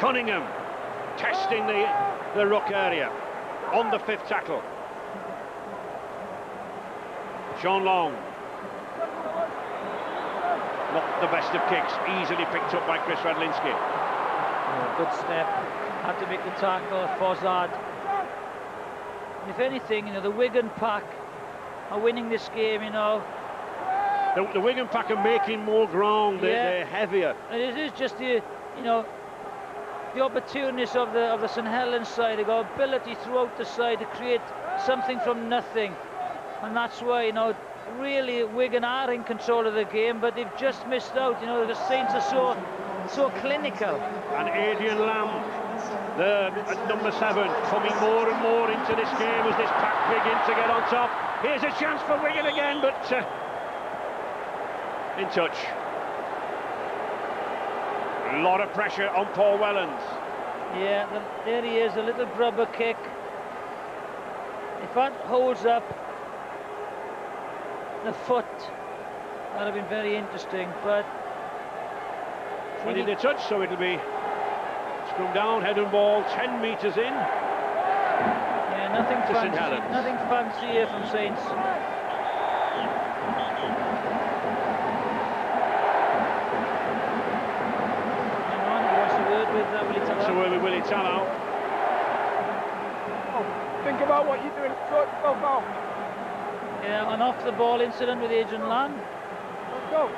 Cunningham testing the ruck area on the 5th tackle. Sean Long. Not the best of kicks, easily picked up by Chris Radlinski. Yeah, good step. Had to make the tackle, Fozzard. If anything, you know, the Wigan pack are winning this game, you know. The Wigan pack are making more ground, they're heavier. And it is just the, you know, the opportunities of the St Helens side. They've got ability throughout the side to create something from nothing. And that's why, you know, really Wigan are in control of the game, but they've just missed out. You know, the Saints are so clinical. And Adrian Lamb, at number 7, coming more and more into this game as this pack begins to get on top. Here's a chance for Wigan again, but in touch. A lot of pressure on Paul Wellens. Yeah, there he is, a little grubber kick. If that holds up the foot, that would have been very interesting, but... Well, he did touch, so it'll be scrum down, head and ball, 10 metres in. Yeah, nothing fancy here from Saints. So we're with Willie Tallow. Oh, think about what you're doing. Sort yourself out. Yeah, an off the ball incident with Adrian Lamb. Let's go.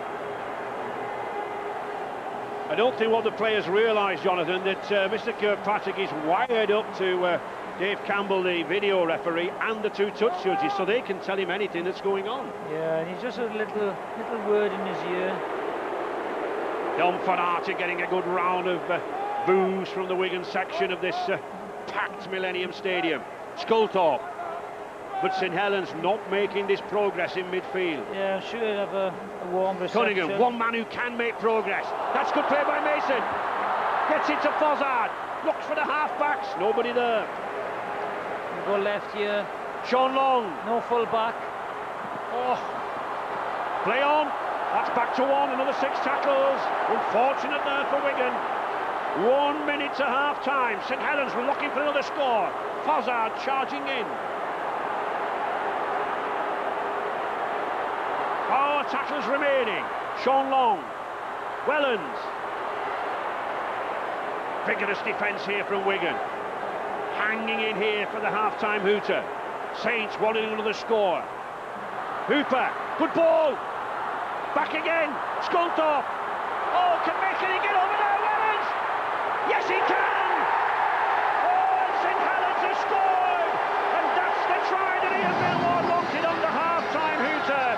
I don't think what the players realise, Jonathan, that Mr Kirkpatrick is wired up to Dave Campbell, the video referee, and the 2 touch judges, so they can tell him anything that's going on. Yeah, and he's just a little word in his ear. Dom Farata getting a good round of boos from the Wigan section of this packed Millennium Stadium. Sculthorpe, but St Helens not making this progress in midfield. Yeah, I'm sure he'll have a warm reception. Cunningham, one man who can make progress. That's good play by Mason. Gets it to Fozzard. Looks for the half-backs. Nobody there. We'll go left here. Sean Long. No full back. Oh. Play on. That's back to 1. Another 6 tackles. Unfortunate there for Wigan. 1 minute to half-time. St Helens looking for another score. Fozzard charging in. 4 tackles remaining. Sean Long. Wellens. Vigorous defence here from Wigan. Hanging in here for the half-time hooter. Saints wanting another score. Hooper. Good ball. Back again. Sculthorpe. Oh, can he get over there, Wellens? Yes, he can! Oh, and St Helens has scored! And that's the try that Ian Millward wanted on the half-time hooter.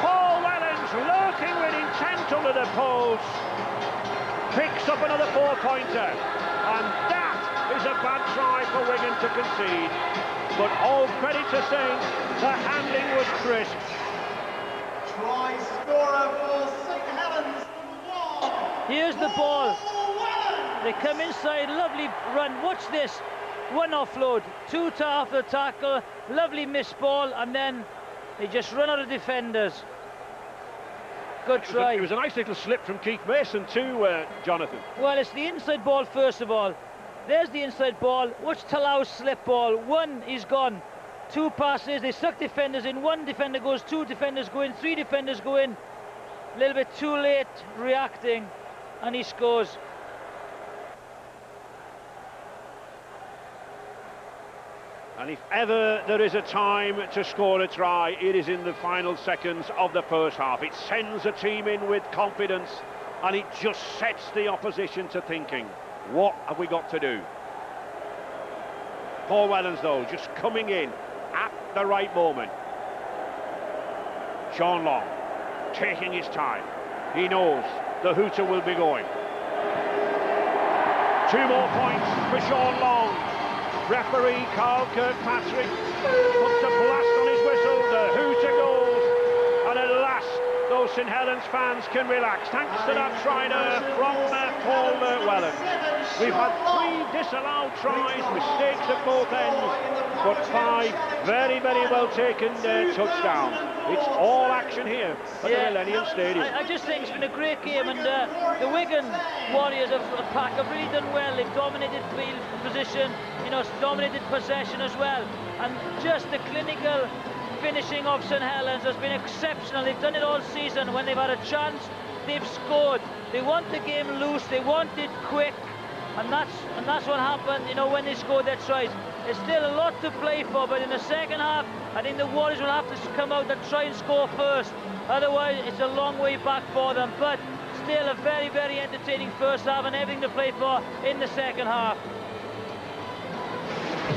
Paul Wellens lurking with intent under the post. Picks up another 4-pointer. And that is a bad try for Wigan to concede. But all credit to Saints, the handling was crisp. Try scorer for St Helens, number 1. Here's the ball. They come inside, lovely run. Watch this. 1 offload, 2 to after the tackle, lovely miss ball, and then they just run out of defenders. Good try. It was a nice little slip from Keith Mason too, Jonathan. Well, it's the inside ball first of all. There's the inside ball. Watch Talau's slip ball. 1 is gone. 2 passes, they suck defenders in. 1 defender goes, 2 defenders go in, 3 defenders go in. A little bit too late reacting, and he scores. And if ever there is a time to score a try, it is in the final seconds of the first half. It sends a team in with confidence, and it just sets the opposition to thinking, what have we got to do? Paul Wellens, though, just coming in at the right moment. Sean Long taking his time. He knows the hooter will be going. 2 more points for Sean Long. Referee Carl Kirkpatrick puts a blast on his whistle. The hooter goes, and at last those St Helens fans can relax thanks to that try there from Paul Wellens. We've had 3 disallowed tries, mistakes at both ends, 5. Very, very well taken touchdown. It's all action here at the Millennium Stadium. I just think it's been a great game, and the Wigan Warriors have really done well. They've dominated field position, you know, dominated possession as well, and just the clinical finishing of St Helens has been exceptional. They've done it all season. When they've had a chance, they've scored. They want the game loose, they want it quick, and that's what happened, you know, when they scored their tries. There's still a lot to play for, but in the second half, I think the Warriors will have to come out and try and score first. Otherwise, it's a long way back for them, but still a very, very entertaining first half and everything to play for in the second half.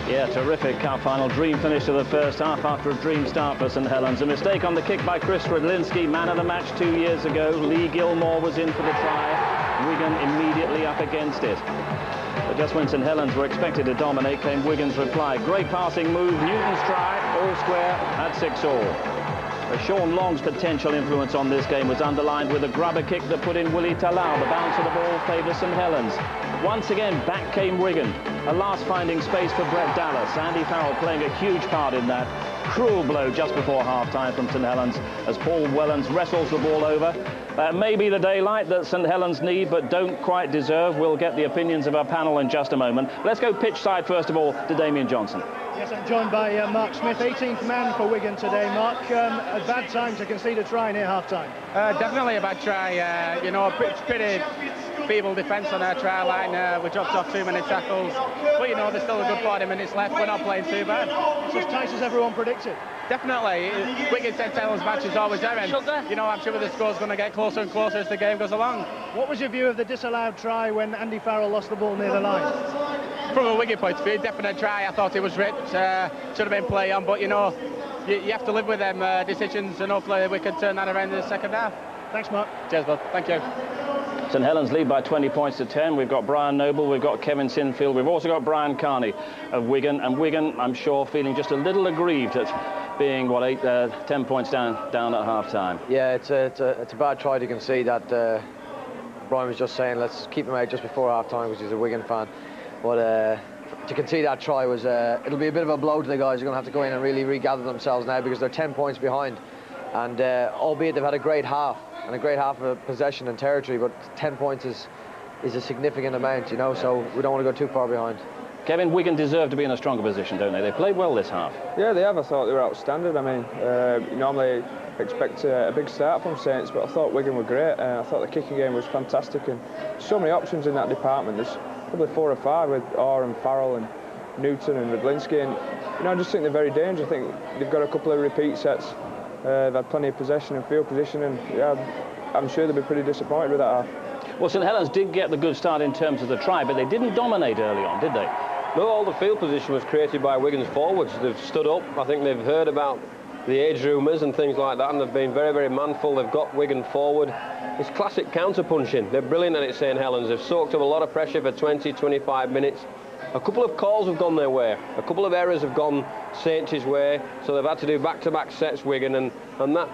Yeah, terrific cup final. Dream finish to the first half after a dream start for St Helens. A mistake on the kick by Chris Radlinski, man of the match 2 years ago. Lee Gilmore was in for the try. Wigan immediately up against it. But just when St Helens were expected to dominate came Wigan's reply. Great passing move, Newton's try, all square at 6-all. Sean Long's potential influence on this game was underlined with a grubber kick that put in Willie Talau. The bounce of the ball favours St Helens. Once again, back came Wigan. A last finding space for Brett Dallas. Andy Farrell playing a huge part in that. Cruel blow just before half-time from St Helens as Paul Wellens wrestles the ball over. Maybe the daylight that St Helens need but don't quite deserve. We'll get the opinions of our panel in just a moment. Let's go pitch side first of all to Damien Johnson. Yes, I'm joined by Mark Smith, 18th man for Wigan today. Mark, a bad time to concede a try near half-time. Definitely a bad try. You know, pretty feeble defence on our try line. We dropped off too many tackles. But, you know, there's still a good 40 minutes left. We're not playing too bad. It's as tight as everyone predicted. Definitely. Wigan St Helens match is always there. And, you know, I'm sure the score's going to get closer and closer as the game goes along. What was your view of the disallowed try when Andy Farrell lost the ball near the line? From a Wigan point of view, definite try. I thought it was ripped. Should have been play on. But, you know, you have to live with them decisions, and hopefully we can turn that around in the second half. Thanks, Mark. Cheers, bud. Thank you. St Helens lead by 20 points to 10. We've got Brian Noble, we've got Kevin Sinfield, we've also got Brian Carney of Wigan. And Wigan, I'm sure, feeling just a little aggrieved at being, what, 10 points down at half-time. Yeah, it's a bad try to concede that. Brian was just saying, let's keep him out just before half-time, because he's a Wigan fan. But to concede that try was, it'll be a bit of a blow to the guys. They're going to have to go in and really regather themselves now, because they're 10 points behind. And albeit they've had a great half, and a great half of possession and territory, but 10 points is a significant amount, you know, so we don't want to go too far behind. Kevin, Wigan deserve to be in a stronger position, don't they? They played well this half. Yeah, they have. I thought they were outstanding. I mean, you normally expect a big start from Saints, but I thought Wigan were great. I thought the kicking game was fantastic, and so many options in that department. There's probably 4 or 5 with Orr and Farrell and Newton and Radlinski, and you know, I just think they're very dangerous. I think they've got a couple of repeat sets. They've had plenty of possession and field position, and yeah, I'm sure they'll be pretty disappointed with that half. Well, St Helens did get the good start in terms of the try, but they didn't dominate early on, did they? No, all the field position was created by Wigan's forwards. They've stood up. I think they've heard about the age rumours and things like that, and they've been very, very manful. They've got Wigan forward. It's classic counter-punching. They're brilliant at it, St Helens. They've soaked up a lot of pressure for 20, 25 minutes. A couple of calls have gone their way. A couple of errors have gone Saints' way, so they've had to do back-to-back sets, Wigan, and that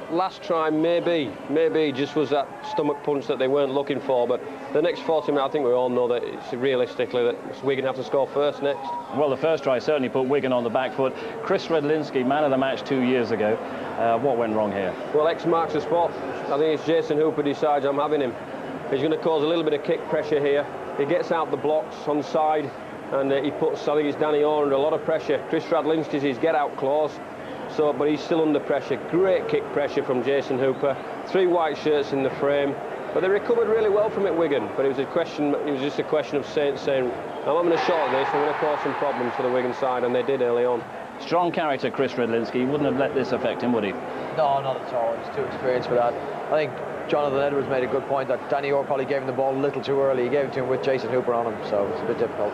last try maybe just was that stomach punch that they weren't looking for. But the next 40 minutes, I think we all know that it's realistically that Wigan have to score first next. Well, the first try certainly put Wigan on the back foot. Chris Radlinski, man of the match 2 years ago. What went wrong here? Well, X marks the spot. I think it's Jason Hooper decides I'm having him. He's going to cause a little bit of kick pressure here. He gets out the blocks on side, and he puts, I think it's Danny Orr, under a lot of pressure. Chris Radlinski's his get-out clause, but he's still under pressure. Great kick pressure from Jason Hooper. 3 white shirts in the frame, but they recovered really well from it, Wigan. But it was just a question of Saints saying, I'm having a shot at this, I'm going to cause some problems for the Wigan side, and they did early on. Strong character, Chris Radlinski. He wouldn't have let this affect him, would he? No, not at all. He's too experienced for that. I think Jonathan Edwards made a good point that Danny Orr probably gave him the ball a little too early. He gave it to him with Jason Hooper on him, so it's a bit difficult.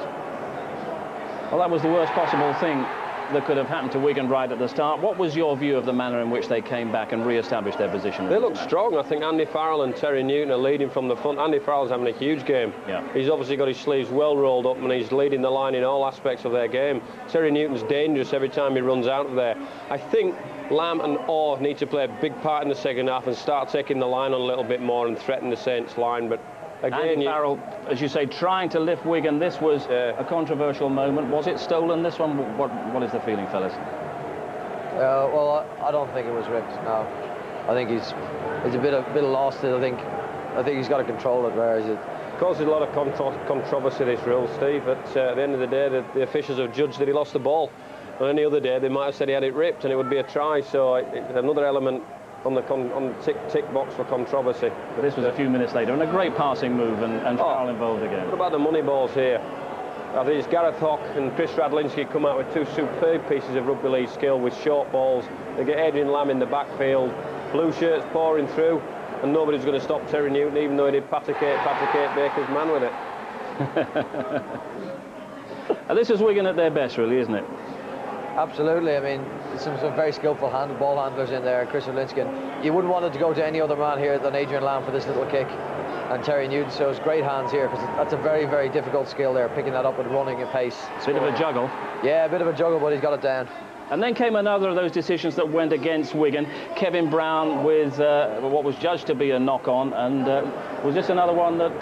Well, that was the worst possible thing that could have happened to Wigan right at the start. What was your view of the manner in which they came back and re-established their position? They look strong. I think Andy Farrell and Terry Newton are leading from the front. Andy Farrell's having a huge game. Yeah. He's obviously got his sleeves well rolled up, and he's leading the line in all aspects of their game. Terry Newton's dangerous every time he runs out of there. I think Lamb and Orr need to play a big part in the second half and start taking the line on a little bit more and threaten the Saints line, but Again, Andy Farrell, as you say, trying to lift Wigan. This was a controversial moment. Was it stolen, this one? What is the feeling, fellas? Well, I don't think it was ripped, no. I think he's a bit lost it, I think he's got to control it, whereas it causes a lot of controversy, this rule, Steve, but at the end of the day, the officials have judged that he lost the ball. On any other day, they might have said he had it ripped and it would be a try, so it's another element on the tick box for controversy. But this was a few minutes later, and a great passing move, and foul involved again. What about the money balls here? I think it's Gareth Hock and Chris Radlinski come out with two superb pieces of rugby league skill with short balls. They get Adrian Lamb in the backfield, blue shirts pouring through, and nobody's going to stop Terry Newton, even though he did Patrick Baker's man with it. And this is Wigan at their best, really, isn't it? Absolutely. I mean, some very skillful ball handlers in there, Chris Radlinski. You wouldn't want it to go to any other man here than Adrian Lamb for this little kick. And Terry Newton shows great hands here, because that's a very, very difficult skill there, picking that up and running at pace. Bit of a juggle. Yeah, a bit of a juggle, but he's got it down. And then came another of those decisions that went against Wigan. Kevin Brown with what was judged to be a knock-on, and was this another one that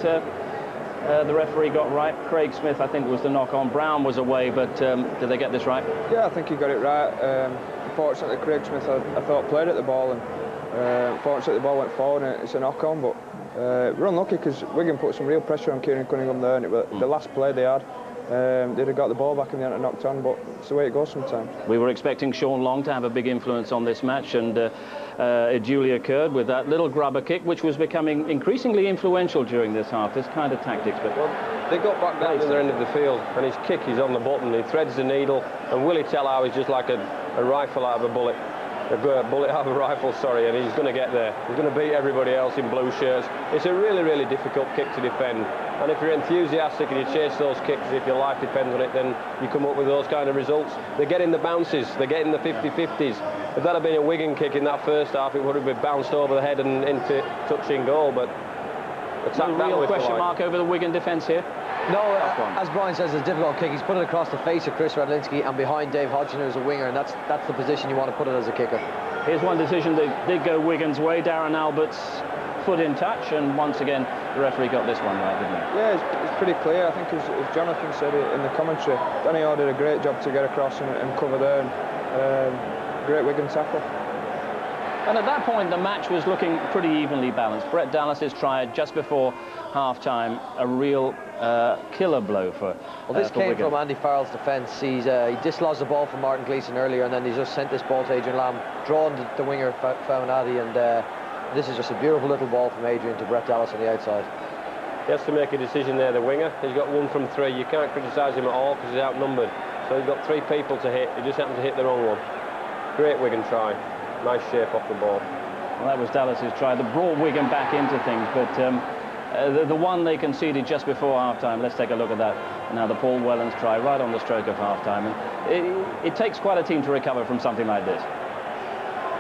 the referee got right? Craig Smith, I think, was the knock-on. Brown was away, but did they get this right? Yeah, I think he got it right. Unfortunately, Craig Smith, I thought, played at the ball, and unfortunately the ball went forward and it's a knock-on, but we're unlucky because Wigan put some real pressure on Kieran Cunningham there, and the last play they had, they'd have got the ball back in the end and knocked on, but it's the way it goes sometimes. We were expecting Sean Long to have a big influence on this match, and it duly occurred with that little grubber kick, which was becoming increasingly influential during this half, this kind of tactics. But they got back down to the end of the field, and his kick is on the button. He threads the needle, and Willie Tellau is just like a rifle out of a bullet. A bullet out of a rifle, sorry, and he's going to get there. He's going to beat everybody else in blue shirts. It's a really, really difficult kick to defend. And if you're enthusiastic and you chase those kicks, if your life depends on it, then you come up with those kind of results. They're getting the bounces, they're getting the 50-50s. If that had been a Wigan kick in that first half, it would have been bounced over the head and into touching goal, but no real question mark over the Wigan defence here? No, as Brian says, it's a difficult kick. He's put it across the face of Chris Radlinski and behind Dave Hodgson, who's a winger, and that's the position you want to put it as a kicker. Here's one decision that did go Wigan's way. Darren Albert's foot in touch, and once again the referee got this one right, didn't he? Yeah, it's pretty clear. I think as Jonathan said it in the commentary, Danny Orr did a great job to get across and cover there, and great Wigan tackle. And at that point the match was looking pretty evenly balanced. Brett Dallas's try just before half-time, a real killer blow for Well, this came Wigan. from Andy Farrell's defence. He dislodged the ball from Martin Gleeson earlier, and then he just sent this ball to Adrian Lamb, drawing the winger Faunati, and this is just a beautiful little ball from Adrian to Brett Dallas on the outside. He has to make a decision there, the winger. He's got 1 from 3. You can't criticise him at all because he's outnumbered. So he's got 3 people to hit. He just happened to hit the wrong one. Great Wigan try. Nice shape off the ball. Well, that was Dallas's try that brought Wigan back into things, but the one they conceded just before half-time, let's take a look at that. Now the Paul Wellens try right on the stroke of half-time, and it takes quite a team to recover from something like this.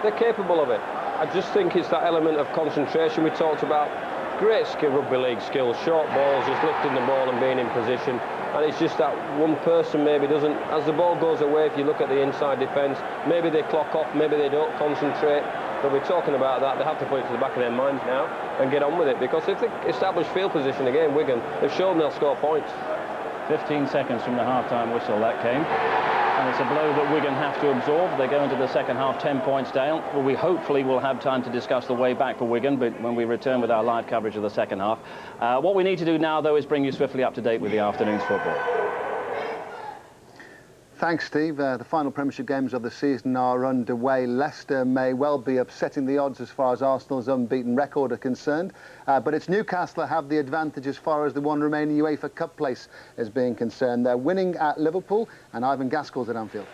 They're capable of it. I just think it's that element of concentration we talked about. Great skill, rugby league skills, short balls, just lifting the ball and being in position. And it's just that one person maybe doesn't, as the ball goes away, if you look at the inside defence, maybe they clock off, maybe they don't concentrate. But we're talking about that, they have to put it to the back of their minds now and get on with it, because if they establish field position again, Wigan, they've shown they'll score points. 15 seconds from the half-time whistle that came. And it's a blow that Wigan have to absorb. They go into the second half 10 points down. Well, we hopefully will have time to discuss the way back for Wigan, but when we return with our live coverage of the second half. What we need to do now, though, is bring you swiftly up to date with the afternoon's football. Thanks, Steve. The final Premiership games of the season are underway. Leicester may well be upsetting the odds as far as Arsenal's unbeaten record are concerned, but it's Newcastle that have the advantage as far as the one remaining UEFA Cup place is being concerned. They're winning at Liverpool, and Ivan Gaskell's at Anfield.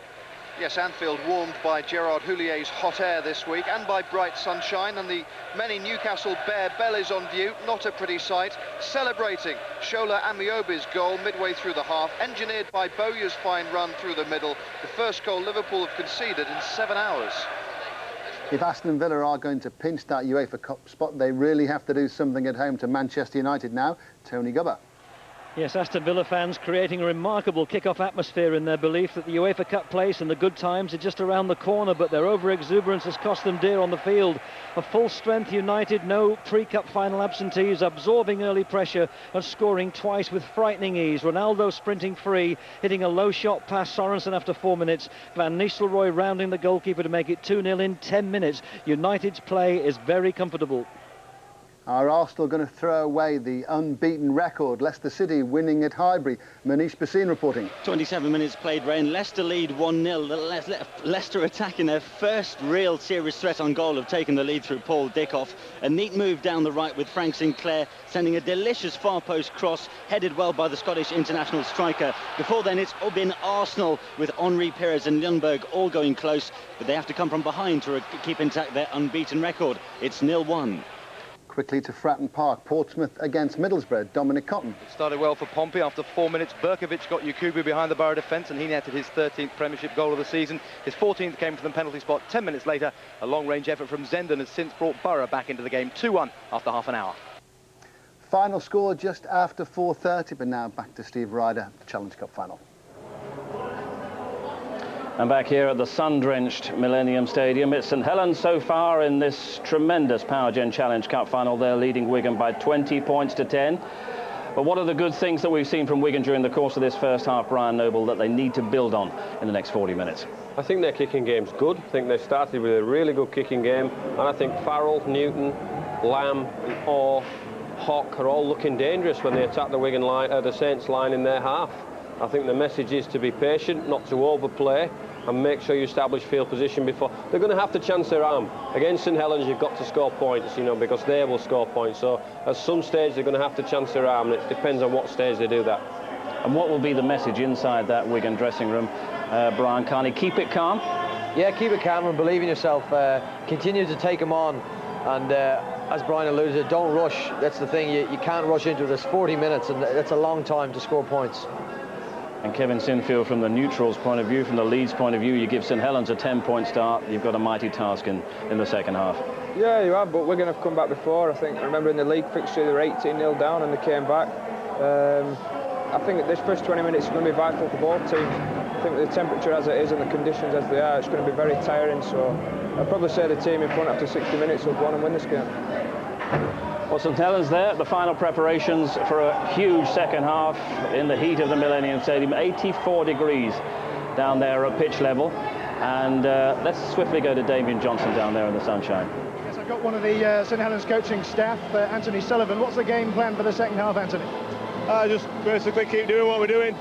Yes, Anfield warmed by Gerard Houlier's hot air this week and by bright sunshine, and the many Newcastle bare bellies on view. Not a pretty sight. Celebrating Shola Amiobi's goal midway through the half, engineered by Bowyer's fine run through the middle. The first goal Liverpool have conceded in 7 hours. If Aston Villa are going to pinch that UEFA Cup spot, they really have to do something at home to Manchester United now. Tony Gubba. Yes, Aston Villa fans creating a remarkable kick-off atmosphere in their belief that the UEFA Cup place and the good times are just around the corner, but their over-exuberance has cost them dear on the field. A full-strength United, no pre-cup final absentees, absorbing early pressure and scoring twice with frightening ease. Ronaldo sprinting free, hitting a low shot past Sorensen after 4 minutes. Van Nistelrooy rounding the goalkeeper to make it 2-0 in 10 minutes. United's play is very comfortable. Are Arsenal going to throw away the unbeaten record? Leicester City winning at Highbury. Manish Bhasin reporting. 27 minutes played, Rain. Leicester lead 1-0. Leicester attacking their first real serious threat on goal, have taken the lead through Paul Dickoff. A neat move down the right with Frank Sinclair, sending a delicious far post cross, headed well by the Scottish international striker. Before then, it's been Arsenal with Henri Perez and Ljungberg all going close, but they have to come from behind to keep intact their unbeaten record. It's 0-1. Quickly to Fratton Park, Portsmouth against Middlesbrough. Dominic Cotton. Started well for Pompey. After 4 minutes, Berkovic got Yakubu behind the Borough defence and he netted his 13th Premiership goal of the season. His 14th came from the penalty spot 10 minutes later. A long-range effort from Zenden has since brought Borough back into the game 2-1 after half an hour. Final score just after 4:30, but now back to Steve Ryder, the Challenge Cup final. And back here at the sun-drenched Millennium Stadium, it's St Helens so far in this tremendous Power Gen Challenge Cup final. They're leading Wigan by 20 points to 10. But what are the good things that we've seen from Wigan during the course of this first half, Brian Noble, that they need to build on in the next 40 minutes? I think their kicking game's good. I think they started with a really good kicking game. And I think Farrell, Newton, Lamb and Orr, Hock are all looking dangerous when they attack the Wigan line, the Saints line in their half. I think the message is to be patient, not to overplay, and make sure you establish field position before. They're going to have to chance their arm. Against St Helens, you've got to score points, you know, because they will score points. So at some stage, they're going to have to chance their arm, and it depends on what stage they do that. And what will be the message inside that Wigan dressing room, Brian Carney? Keep it calm? Yeah, keep it calm and believe in yourself. Continue to take them on. And as Brian alluded, don't rush. That's the thing. You can't rush into it. There's 40 minutes, and that's a long time to score points. And Kevin Sinfield, from the neutrals' point of view, from the Leeds' point of view, you give St Helens a 10-point start. You've got a mighty task in the second half. Yeah, you have, but Wigan have come back before. I remember in the league fixture they were 18-0 down and they came back. I think that this first 20 minutes is going to be vital for both teams. I think with the temperature as it is and the conditions as they are, it's going to be very tiring. So I'd probably say the team in front after 60 minutes will go on and win this game. Well, St Helens there, the final preparations for a huge second half in the heat of the Millennium Stadium. 84 degrees down there at pitch level. And let's swiftly go to Damien Johnson down there in the sunshine. Yes, I've got one of the St Helens coaching staff, Anthony Sullivan. What's the game plan for the second half, Anthony? Just basically keep doing what we're doing.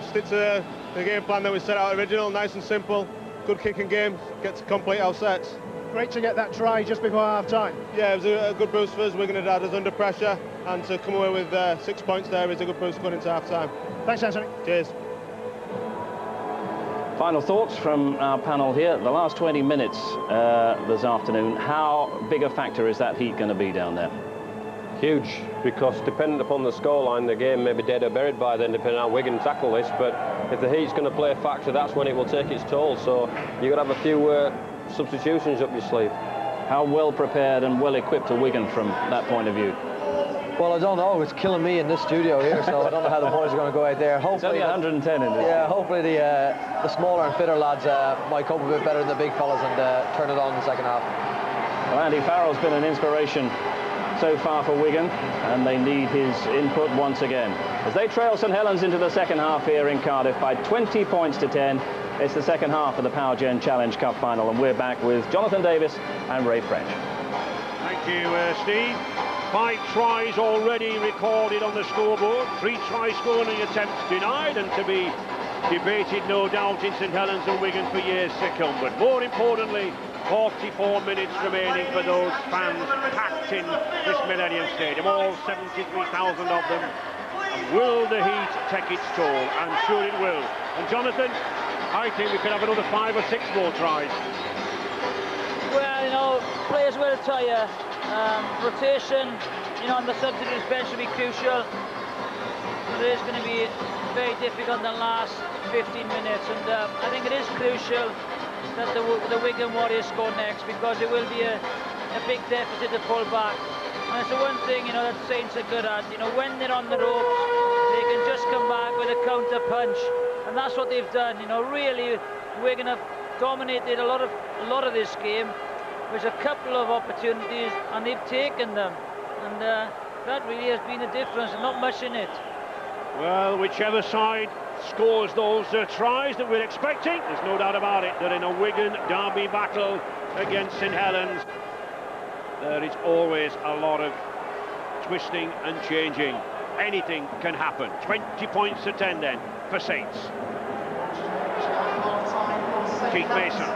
Stick to the game plan that we set out original, nice and simple. Good kicking game, get to complete our sets. Great to get that try just before half-time. Yeah, it was a good boost for us. Wigan had us under pressure, and to come away with 6 points there is a good boost going into half-time. Thanks, Anthony. Cheers. Final thoughts from our panel here. The last 20 minutes this afternoon, how big a factor is that heat going to be down there? Huge, because dependent upon the scoreline, the game may be dead or buried by then, depending on how Wigan tackle this. But if the heat's going to play a factor, that's when it will take its toll. So you've got to have a few substitutions up your sleeve. How well prepared and well equipped are Wigan from that point of view? Well, I don't know. It's killing me in this studio here, so I don't know how the boys are going to go out there. Hopefully, it's only 110 in this. Yeah, hopefully the smaller and fitter lads might cope a bit better than the big fellas and turn it on in the second half. Well, Andy Farrell's been an inspiration so far for Wigan, and they need his input once again. As they trail St Helens into the second half here in Cardiff by 20 points to 10, it's the second half of the Power Gen Challenge Cup final, and we're back with Jonathan Davis and Ray French. Thank you, Steve. 5 tries already recorded on the scoreboard. 3 try-scoring attempts denied, and to be debated, no doubt, in St Helens and Wigan for years to come. But more importantly, 44 minutes remaining for those fans packed in this Millennium Stadium, all 73,000 of them. And will the heat take its toll? I'm sure it will. And Jonathan, I think we could have another 5 or 6 more tries. Well, you know, players will tire. Rotation, you know, on the substitutes bench will be crucial. It is going to be very difficult in the last 15 minutes, and I think it is crucial that the Wigan Warriors score next, because it will be a big deficit to pull back. And it's the one thing, you know, that Saints are good at. You know, when they're on the ropes, they can just come back with a counter punch, and that's what they've done. You know, really, Wigan have dominated a lot of this game. There's a couple of opportunities, and they've taken them, and that really has been the difference. Not much in it. Well, whichever side scores those tries that we're expecting, there's no doubt about it, they're in a Wigan derby battle against St Helens. There is always a lot of twisting and changing. Anything can happen. 20 points to 10 then for Saints. Keith Mason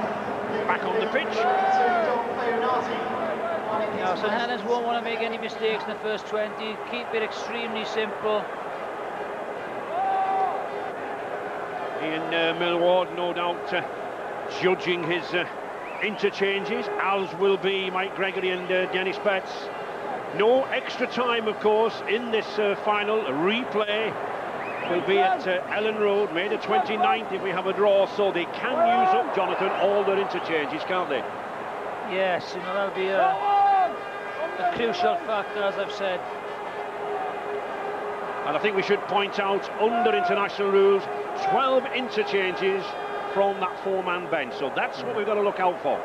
back on the pitch. Yeah, St Helens won't want to make any mistakes in the first 20. Keep it extremely simple. Ian Millward, no doubt, judging his interchanges, as will be Mike Gregory and Dennis Betts. No extra time, of course, in this final. Replay will be at Ellen Road, May the 29th if we have a draw, so they can use up, Jonathan, all their interchanges, can't they? Yes, you know, that'll be a crucial factor, as I've said. And I think we should point out, under international rules, 12 interchanges from that four-man bench, so that's what we've got to look out for.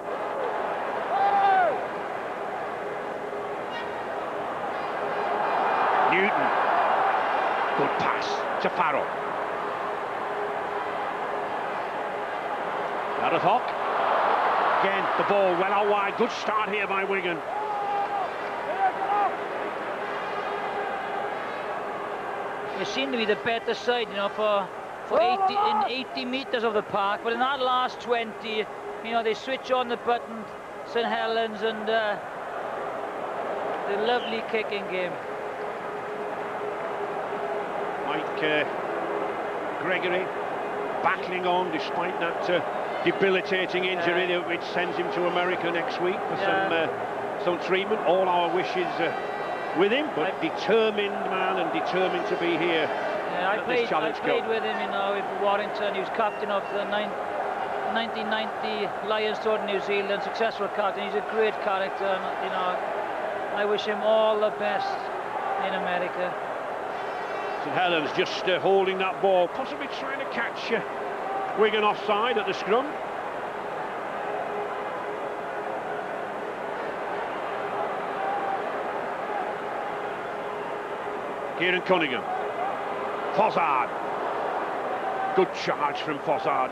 Newton, good pass to Farrell. Gareth Hock, again the ball well out wide, good start here by Wigan. They seem to be the better side, you know, for 80 metres of the park, but in that last 20, you know, they switch on the button, St Helens, and the lovely kicking game. Mike Gregory battling on despite that debilitating injury which sends him to America next week for some treatment. All our wishes with him, but determined man and determined to be here. Yeah, I played with him, you know, with Warrington. He was captain of the 1990 Lions Tour in New Zealand, successful captain. He's a great character, and you know, I wish him all the best in America. St Helens just holding that ball, possibly trying to catch Wigan offside at the scrum. Kieran Cunningham. Fossard. Good charge from Fossard.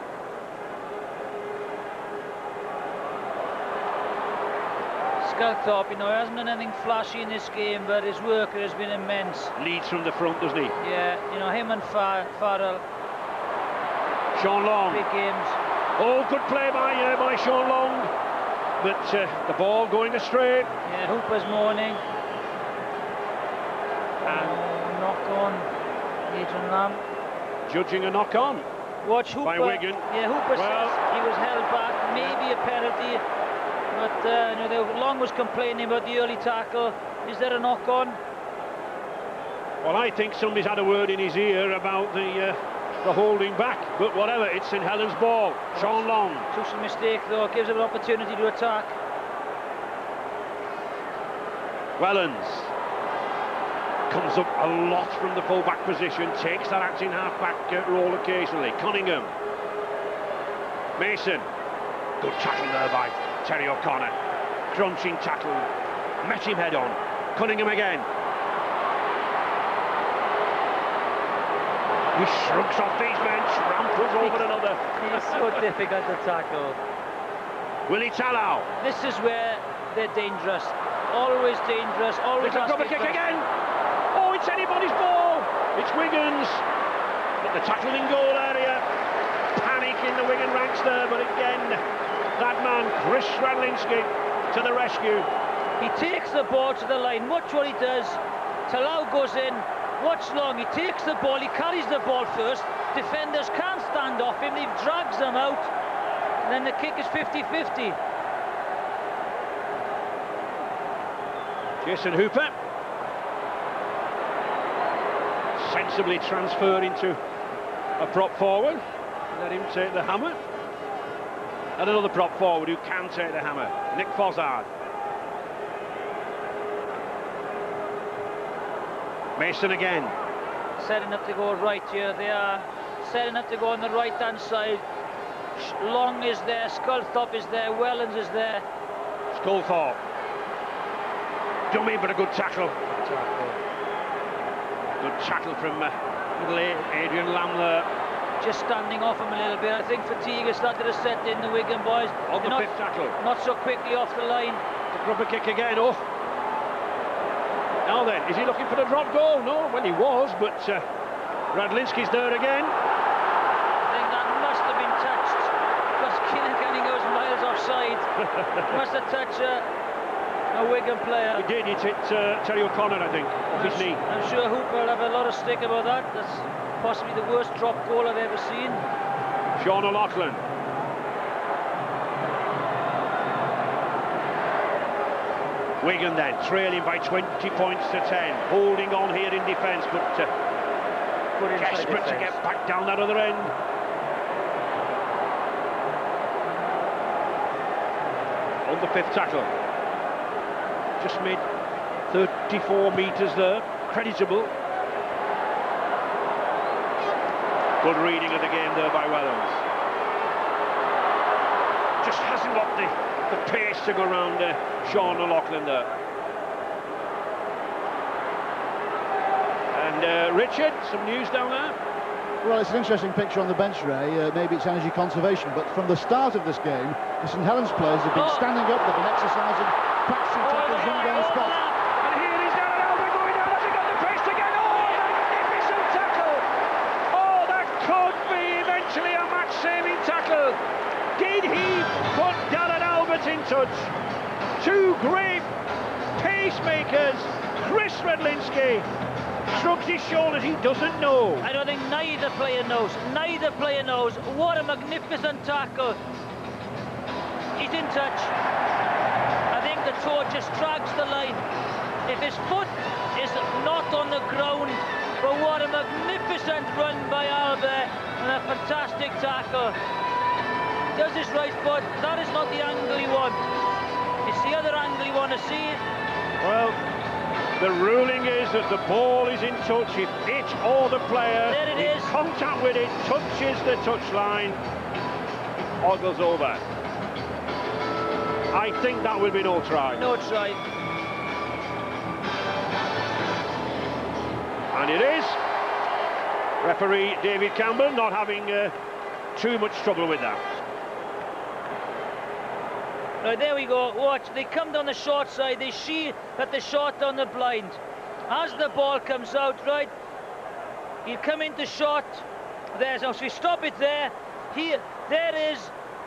Skelthorpe, you know, he hasn't done anything flashy in this game, but his work has been immense. Leads from the front, doesn't he? Yeah, you know, him and Farrell. Sean Long. Big games. Oh, good play by Sean Long. But the ball going astray. Yeah, Hooper's mourning. And knock on. Adrian Lamb. Judging a knock on. Watch Hooper. By Wigan. Yeah, Hooper says he was held back. Maybe a penalty. But you know, Long was complaining about the early tackle. Is there a knock on? Well, I think somebody's had a word in his ear about the holding back. But whatever, it's St Helens ball. Sean Long. It's a mistake though. Gives him an opportunity to attack. Wellens comes up a lot from the full-back position, takes that acting half-back role occasionally. Cunningham. Mason. Good tackle there by Terry O'Connor. Crunching tackle. Met him head on. Cunningham again. He shrugs off these men, tramples over another. He's so difficult to tackle. Willie Tallow. This is where they're dangerous. Always dangerous, always Little cover kick again. Oh, it's anybody's ball. It's Wigan's. But the tackle in goal area. Panic in the Wigan ranks there, but again, that man, Chris Radlinski, to the rescue. He takes the ball to the line. Watch what he does. Tallow goes in. Watch Long. He takes the ball. He carries the ball first. Defenders can't stand off him. He drags them out. And then the kick is 50-50. Jason Hooper. Sensibly transferring to a prop forward. Let him take the hammer. And another prop forward who can take the hammer. Nick Fossard. Mason again. setting up to go right here. They are setting up to go on the right-hand side. Long is there, Sculthorpe is there, Wellens is there. Sculthorpe. Dummy, but a good tackle. Good tackle from little Adrian Lamb there. Just standing off him a little bit. I think fatigue has started to set in the Wigan boys. On the fifth tackle. Not so quickly off the line. The rubber kick again, oh. Now then, is he looking for the drop goal? No, well he was, but Radlinski's there again. I think that must have been touched, because Keenan Canning goes miles offside. Must have touched a Wigan player. He did, he hit Terry O'Connor, I think, off his knee. I'm sure Hooper will have a lot of stick about that. That's possibly the worst drop goal I've ever seen. Sean O'Loughlin. Wigan then, trailing by 20 points to 10. Holding on here in defence, but desperate to get back down that other end. On the fifth tackle. Just made 34 metres there. Creditable. Good reading of the game there by Wellens. Just hasn't got the pace to go around Sean O'Loughlin there. And Richard, some news down there? Well, it's an interesting picture on the bench, Ray. Maybe it's energy conservation, but from the start of this game, the St Helens players have been standing up, they've been exercising, practicing tackles, running down the spot. And here he's down and Albert going down. Has he got the pace to get? Oh, magnificent tackle! Oh, that could be eventually a match-saving tackle. Did he put Darren Albert in touch? Two great pacemakers. Chris Redlinski shrugs his shoulders, he doesn't know. I don't think neither player knows. Neither player knows. What a magnificent tackle. He's in touch. I think the toe just drags the line. If his foot is not on the ground, but what a magnificent run by Albert and a fantastic tackle. Does his right foot, that is not the angle he wants. It's the other angle you want to see. Well, the ruling is that the ball is in touch. If it or the player in contact with it touches the touchline, or goes over. I think that will be no try. No try. And it is. Referee David Campbell not having too much trouble with that. Right, there we go. Watch, they come down the short side. They see that the shot down the blind. As the ball comes out, right, he'll come into shot. There's, so we stop it there. Here, there is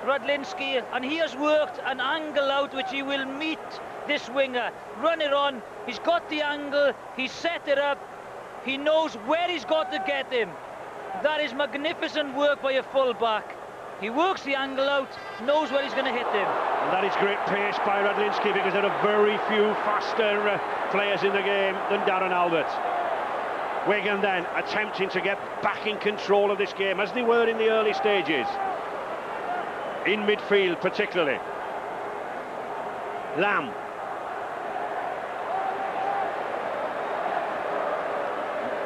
Radlinski, and he has worked an angle out which he will meet this winger. Run it on. He's got the angle. He's set it up. He knows where he's got to get him. That is magnificent work by a full-back. He works the angle out, knows where he's going to hit him. And that is great pace by Radlinski, because there are very few faster players in the game than Darren Albert. Wigan then attempting to get back in control of this game, as they were in the early stages. In midfield particularly. Lamb.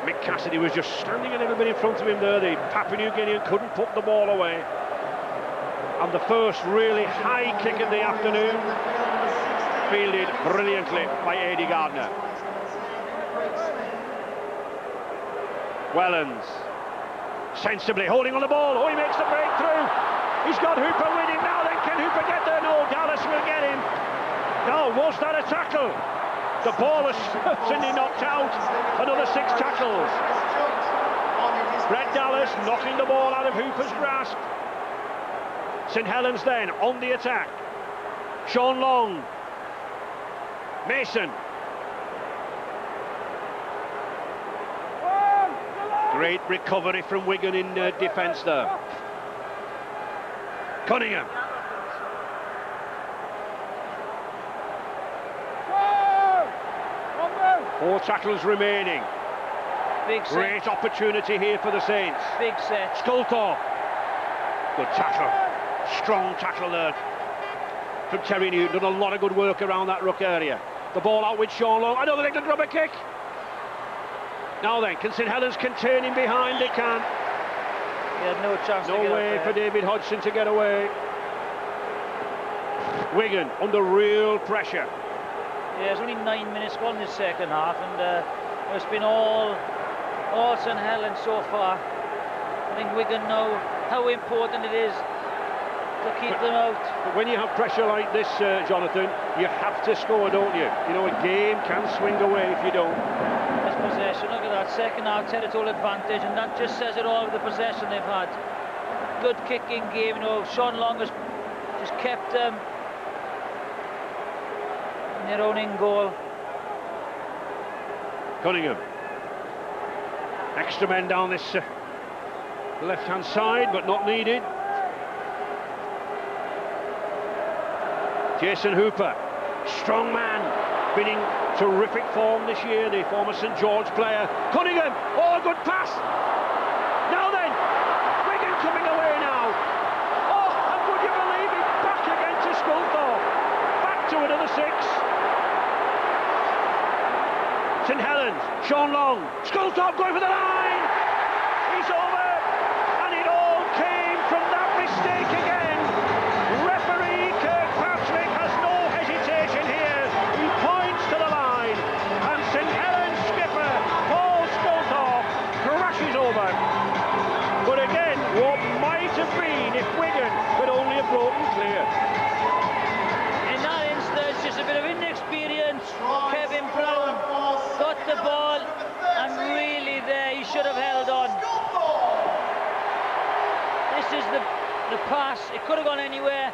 Mick Cassidy was just standing a little bit in front of him there. The Papua New Guinean couldn't put the ball away. And the first really high kick of the afternoon, fielded brilliantly by Eddie Gardner. Wellens, sensibly holding on the ball. Oh, he makes the breakthrough. He's got Hooper with him now. Then can Hooper get there? No, Dallas will get him. Now, was that a tackle? The ball is certainly knocked out. Another 6 tackles. Brett Dallas knocking the ball out of Hooper's grasp. St Helens then on the attack. Sean Long. Mason. Great recovery from Wigan in defence there. Cunningham. Four tackles remaining. Big set. Great opportunity here for the Saints. Big set. Sculthorpe. Good tackle. Strong tackle there from Terry Newton. Done a lot of good work around that ruck area. The ball out with Sean Long. Another little rubber kick. Now then, can St Helens contain him behind? They can. He had no chance to get No way for David Hodgson to get away. Wigan under real pressure. Yeah, there's only 9 minutes gone in the second half, and it's been all St Helens so far. I think Wigan know how important it is to keep them out. But when you have pressure like this, Jonathan, you have to score, don't you? You know, a game can swing away if you don't. This possession, look at that, second half territorial advantage, and that just says it all with the possession they've had. Good kicking game, you know, Sean Long has just kept them in their own in goal. Cunningham. Extra men down this left-hand side, but not needed. Jason Hooper, strong man, been in terrific form this year, the former St George player. Cunningham, oh, good pass. Now then, Wigan coming away now. Oh, and would you believe it, back again to Sculthorpe. Back to another 6. St Helens, Sean Long, Sculthorpe going for the line. He's over, and it all came from that mistake again. Referee Kirkpatrick has no hesitation here. He points to the line, and St Helens skipper Paul Sculthorpe crashes over. But again, what might have been if Wigan could only have broken clear. In that instance, just a bit of inexperience. Kevin Brown got the ball, and really there he should have held on. This is the pass. It could have gone anywhere.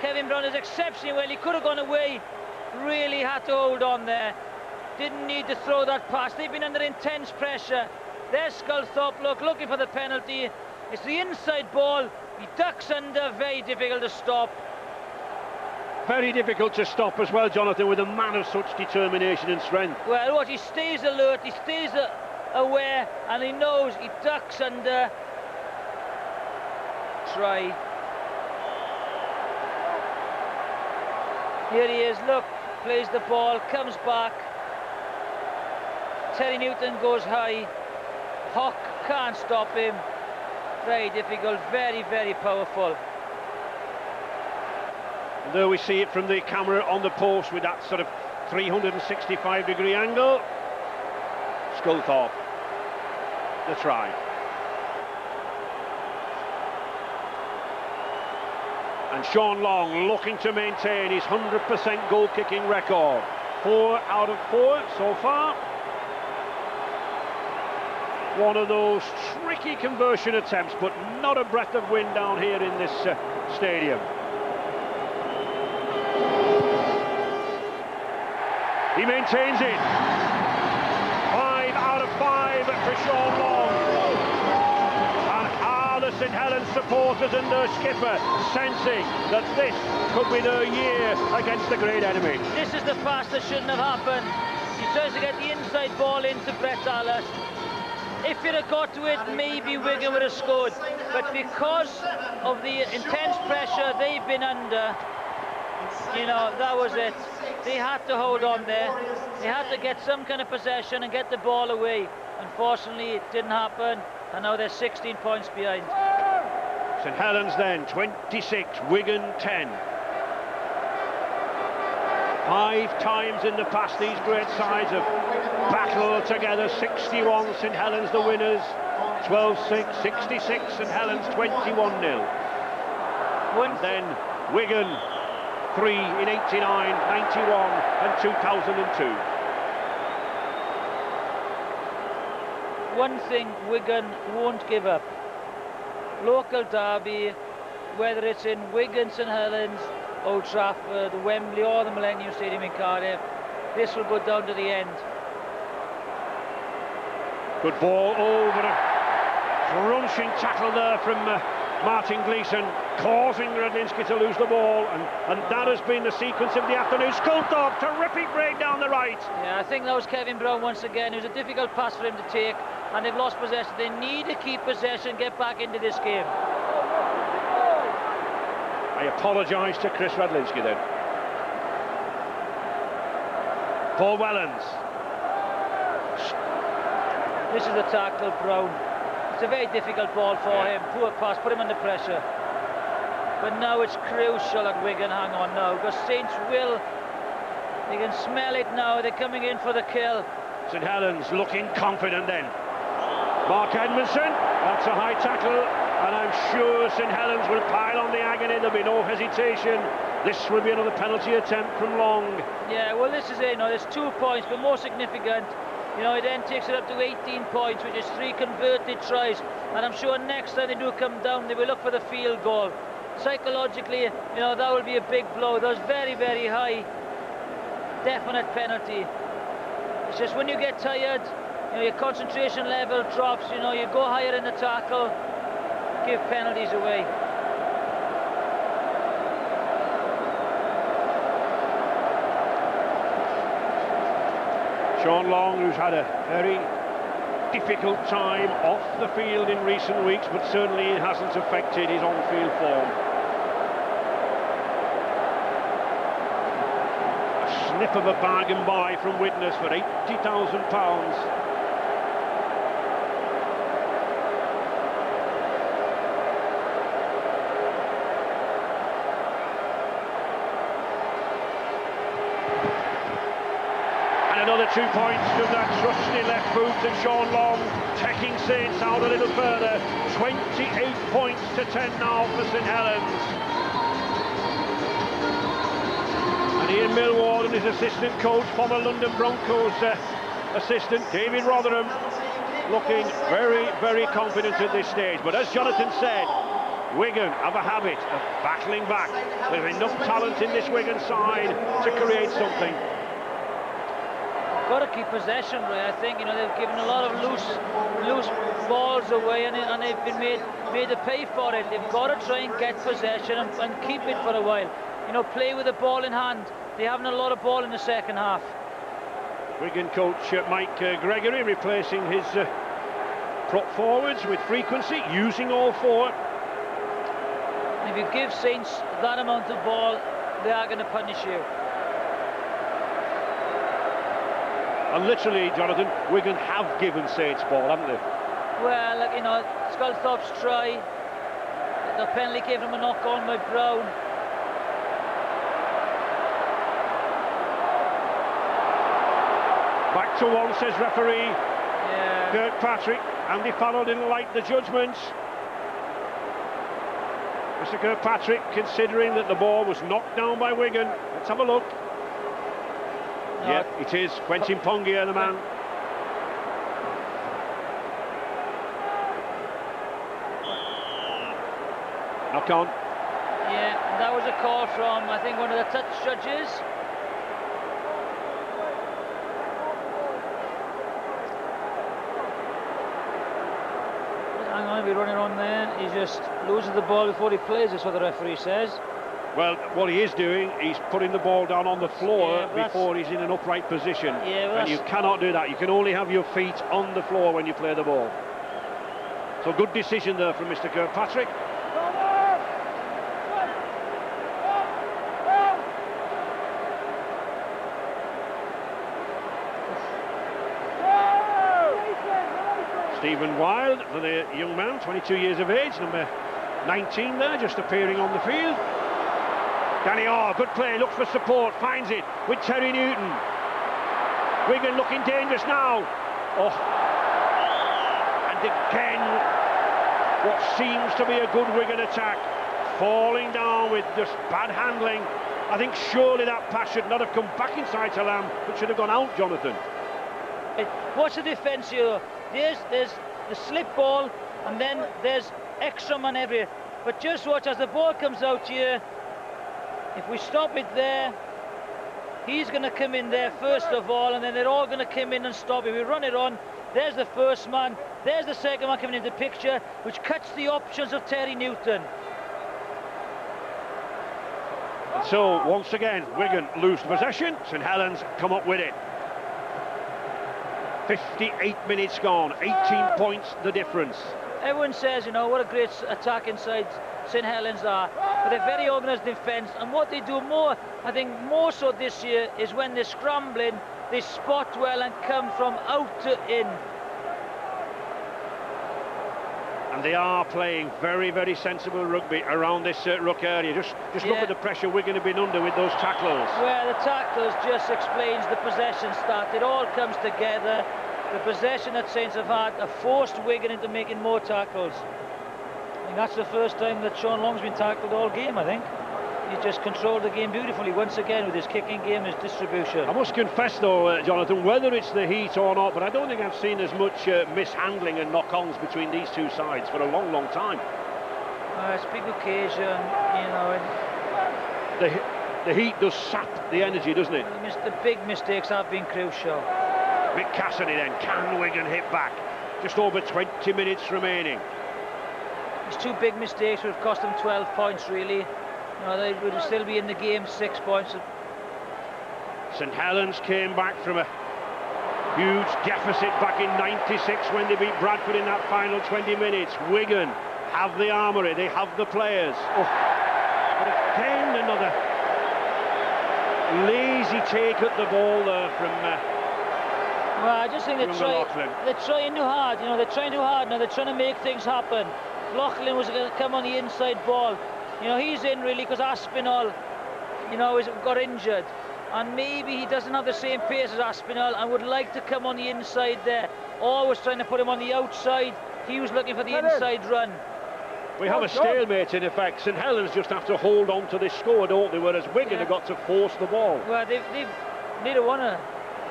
Kevin Brown is exceptionally well. He could have gone away. Really had to hold on there. Didn't need to throw that pass. They've been under intense pressure. There's Sculthorpe, looking for the penalty. It's the inside ball. He ducks under. Very difficult to stop. Very difficult to stop as well, Jonathan, with a man of such determination and strength. Well, he stays alert, he stays aware, and he knows he ducks under. Try. Here he is, look, plays the ball, comes back. Terry Newton goes high. Hock can't stop him. Very difficult, very, very powerful. And there we see it from the camera on the post with that sort of 365-degree angle. Sculthorpe, the try. And Sean Long looking to maintain his 100% goal-kicking record. 4 out of 4 so far. One of those tricky conversion attempts, but not a breath of wind down here in this stadium. He maintains it. 5 out of 5 for Sean Long. And are the St Helens supporters and their skipper sensing that this could be their year against the great enemy? This is the pass that shouldn't have happened. He tries to get the inside ball into Brett Dallas. If it had got to it, maybe Wigan would have scored. But because of the intense pressure they've been under, you know, that was it. They had to hold on there. They had to get some kind of possession and get the ball away. Unfortunately, it didn't happen, and now they're 16 points behind. St Helens then, 26, Wigan 10. 5 times in the past, these great sides have battled together. 61, St Helens the winners. 12-6, 66, St Helens 21-0. And then Wigan 3 in 89, 91 and 2002. One thing Wigan won't give up. Local derby, whether it's in Wigan, St Helens, Old Trafford, Wembley or the Millennium Stadium in Cardiff, this will go down to the end. Good ball over. Crunching tackle there from Martin Gleeson, causing Radlinski to lose the ball, and that has been the sequence of the afternoon. Sculthorpe, terrific break down the right. Yeah, I think that was Kevin Brown once again. It was a difficult pass for him to take, and they've lost possession. They need to keep possession, get back into this game. I apologise to Chris Radlinski then. Paul Wellens. This is the tackle, Brown. It's a very difficult ball for him. Poor pass, put him under pressure. But now it's crucial at Wigan, hang on now, because Saints will, they can smell it now, they're coming in for the kill. St Helens looking confident then. Mark Edmondson, that's a high tackle, and I'm sure St Helens will pile on the agony, there'll be no hesitation. This will be another penalty attempt from Long. Yeah, well this is it, you know, there's 2 points, but more significant, you know, it then takes it up to 18 points, which is 3 converted tries, and I'm sure next time they do come down, they will look for the field goal. Psychologically, you know, that will be a big blow. That was very, very high, definite penalty. It's just when you get tired, you know, your concentration level drops, you know, you go higher in the tackle, give penalties away. Sean Long, who's had a very difficult time off the field in recent weeks, but certainly it hasn't affected his on-field form. A snip of a bargain buy from Widnes for £80,000. Another 2 points from that trusty left boot of Sean Long, taking Saints out a little further. 28 points to 10 now for St Helens. And Ian Millward and his assistant coach, former London Broncos assistant David Rotherham, looking very, very confident at this stage. But as Jonathan said, Wigan have a habit of battling back. There's enough talent in this Wigan side to create something. Got to keep possession, Ray. I think, you know, they've given a lot of loose balls away, and they've been made to pay for it. They've got to try and get possession and keep it for a while. You know, play with the ball in hand. They haven't a lot of ball in the second half. Wigan coach Mike Gregory replacing his prop forwards with frequency, using all 4. If you give Saints that amount of ball, they are going to punish you. And literally, Jonathan, Wigan have given Saints ball, haven't they? Well, like, you know, Sculthorpe's try, the penalty came from a knock on by Brown. Back to 1, says referee. Yeah. Kirkpatrick. Andy Farrell didn't like the judgment. Mr. Kirkpatrick considering that the ball was knocked down by Wigan. Let's have a look. No. Yeah, it is. Quentin Pongia, the man. Knock on. Yeah, that was a call from, I think, one of the touch judges. Hang on, we're running on there. He just loses the ball before he plays, that's what the referee says. Well, what he is doing, he's putting the ball down on the floor before he's in an upright position. Yeah, well, and you cannot do that. You can only have your feet on the floor when you play the ball. So good decision there from Mr. Kirkpatrick. Stephen Wild for the young man, 22 years of age, number 19 there, just appearing on the field. Danny Orr, good play, looks for support, finds it with Terry Newton. Wigan looking dangerous now. Oh, and again, what seems to be a good Wigan attack, falling down with just bad handling. I think surely that pass should not have come back inside to Lamb, but should have gone out, Jonathan. Watch the defence here. There's the slip ball, and then there's extra man everywhere. But just watch as the ball comes out here. If we stop it there, he's going to come in there first of all, and then they're all going to come in and stop it. We run it on. There's the first man. There's the second man coming into the picture, which cuts the options of Terry Newton. And so, once again, Wigan lose possession. St Helens come up with it. 58 minutes gone, 18 points the difference. Everyone says, you know, what a great attack inside St Helens are, but they're very organised defence, and what they do more, I think more so this year, is when they're scrambling, they spot well and come from out to in. And they are playing very, very sensible rugby around this ruck area. Just look at the pressure Wigan have been under with those tackles. Well, the tackles just explains the possession stat. It all comes together. The possession that Saints have had have forced Wigan into making more tackles. I think that's the first time that Sean Long's been tackled all game, I think. He just controlled the game beautifully once again with his kicking game, his distribution. I must confess though, Jonathan, whether it's the heat or not, but I don't think I've seen as much mishandling and knock-ons between these two sides for a long, long time. It's a big occasion, you know. The heat does sap the energy, doesn't it? The big mistakes have been crucial. Mick Cassidy then, can Wigan hit back? Just over 20 minutes remaining. His two big mistakes would have cost them 12 points, really. You know, they would still be in the game, 6 points. St Helens came back from a huge deficit back in '96 when they beat Bradford in that final 20 minutes. Wigan have the armoury, they have the players. Oh, but again another lazy take at the ball there from well, I just think they're trying too hard, you know, they're trying too hard now, they're trying to make things happen. Loughlin was going to come on the inside ball. You know, he's in really because Aspinall, you know, got injured. And maybe he doesn't have the same pace as Aspinall and would like to come on the inside there. Always trying to put him on the outside. He was looking for the inside run. We have a stalemate in effect. St Helens just have to hold on to this score, don't they? Whereas Wigan have got to force the ball. Well, they don't want to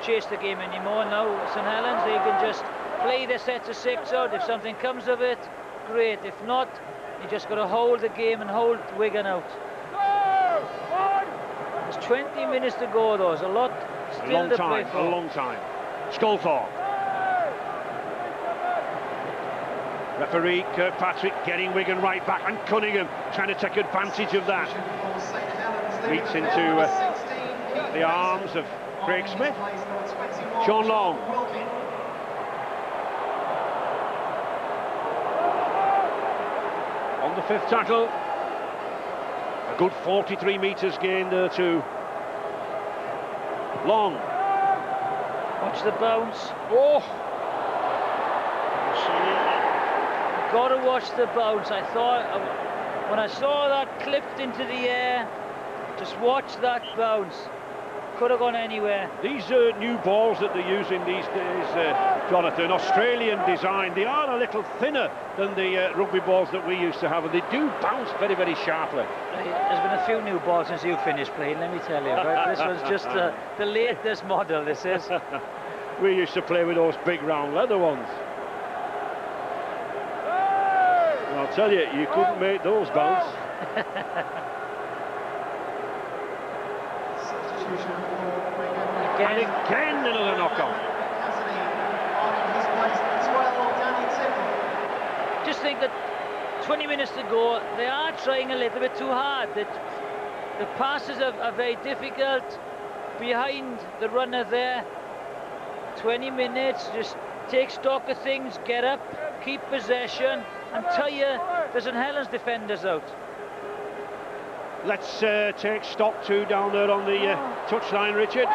chase the game anymore now. St Helens, they can just play their sets of 6 out. If something comes of it, great. If not, you just got to hold the game and hold Wigan out. There's 20 minutes to go, though. There's a lot still to play for. A long time. Sculthorpe. Referee Kirkpatrick getting Wigan right back, and Cunningham trying to take advantage of that. Reach into the arms of Craig Smith. Sean Long. On the 5th tackle. A good 43 metres gain there too. Long. Watch the bounce. Oh! Got to watch the bounce. I thought when I saw that clipped into the air, just watch that bounce. Could have gone anywhere. These new balls that they're using these days, Jonathan, Australian design, they are a little thinner than the rugby balls that we used to have, and they do bounce very, very sharply. There's been a few new balls since you finished playing, let me tell you. Right? This one's just the latest model, this is. We used to play with those big round leather ones. And I'll tell you, you couldn't make those bounce. And again another knock-on. Just think that 20 minutes to go, they are trying a little bit too hard. The passes are very difficult behind the runner there. 20 minutes, just take stock of things, get up, keep possession, and tire the St Helens defenders out. Let's take stock too down there on the touchline, Richard.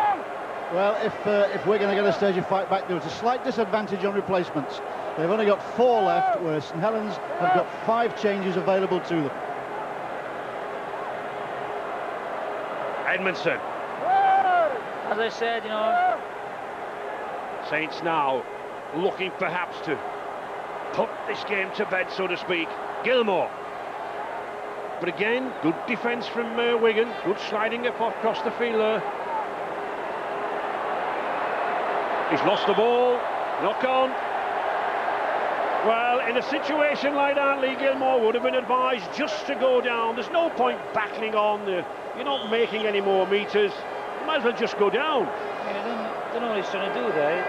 Well, if Wigan are going to stage a fight back, there's a slight disadvantage on replacements. They've only got 4 left, whereas St Helens have got 5 changes available to them. Edmondson. As I said, you know, Saints now looking perhaps to put this game to bed, so to speak. Gilmore. But again, good defence from Wigan. Good sliding across the field there. He's lost the ball. Knock on. Well, in a situation like that, Lee Gilmore would have been advised just to go down. There's no point battling on. You're not making any more metres. You might as well just go down. Yeah, I don't know what he's trying to do there.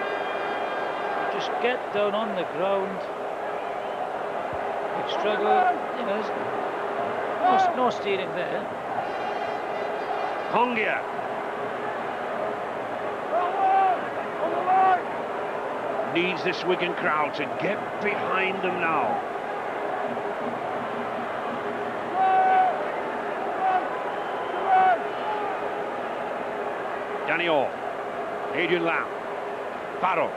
Just get down on the ground. Big struggle. You know, there's no steering there. Hongia. Needs this Wigan crowd to get behind them now. Danny Orr, Adrian Lamb, Farrell.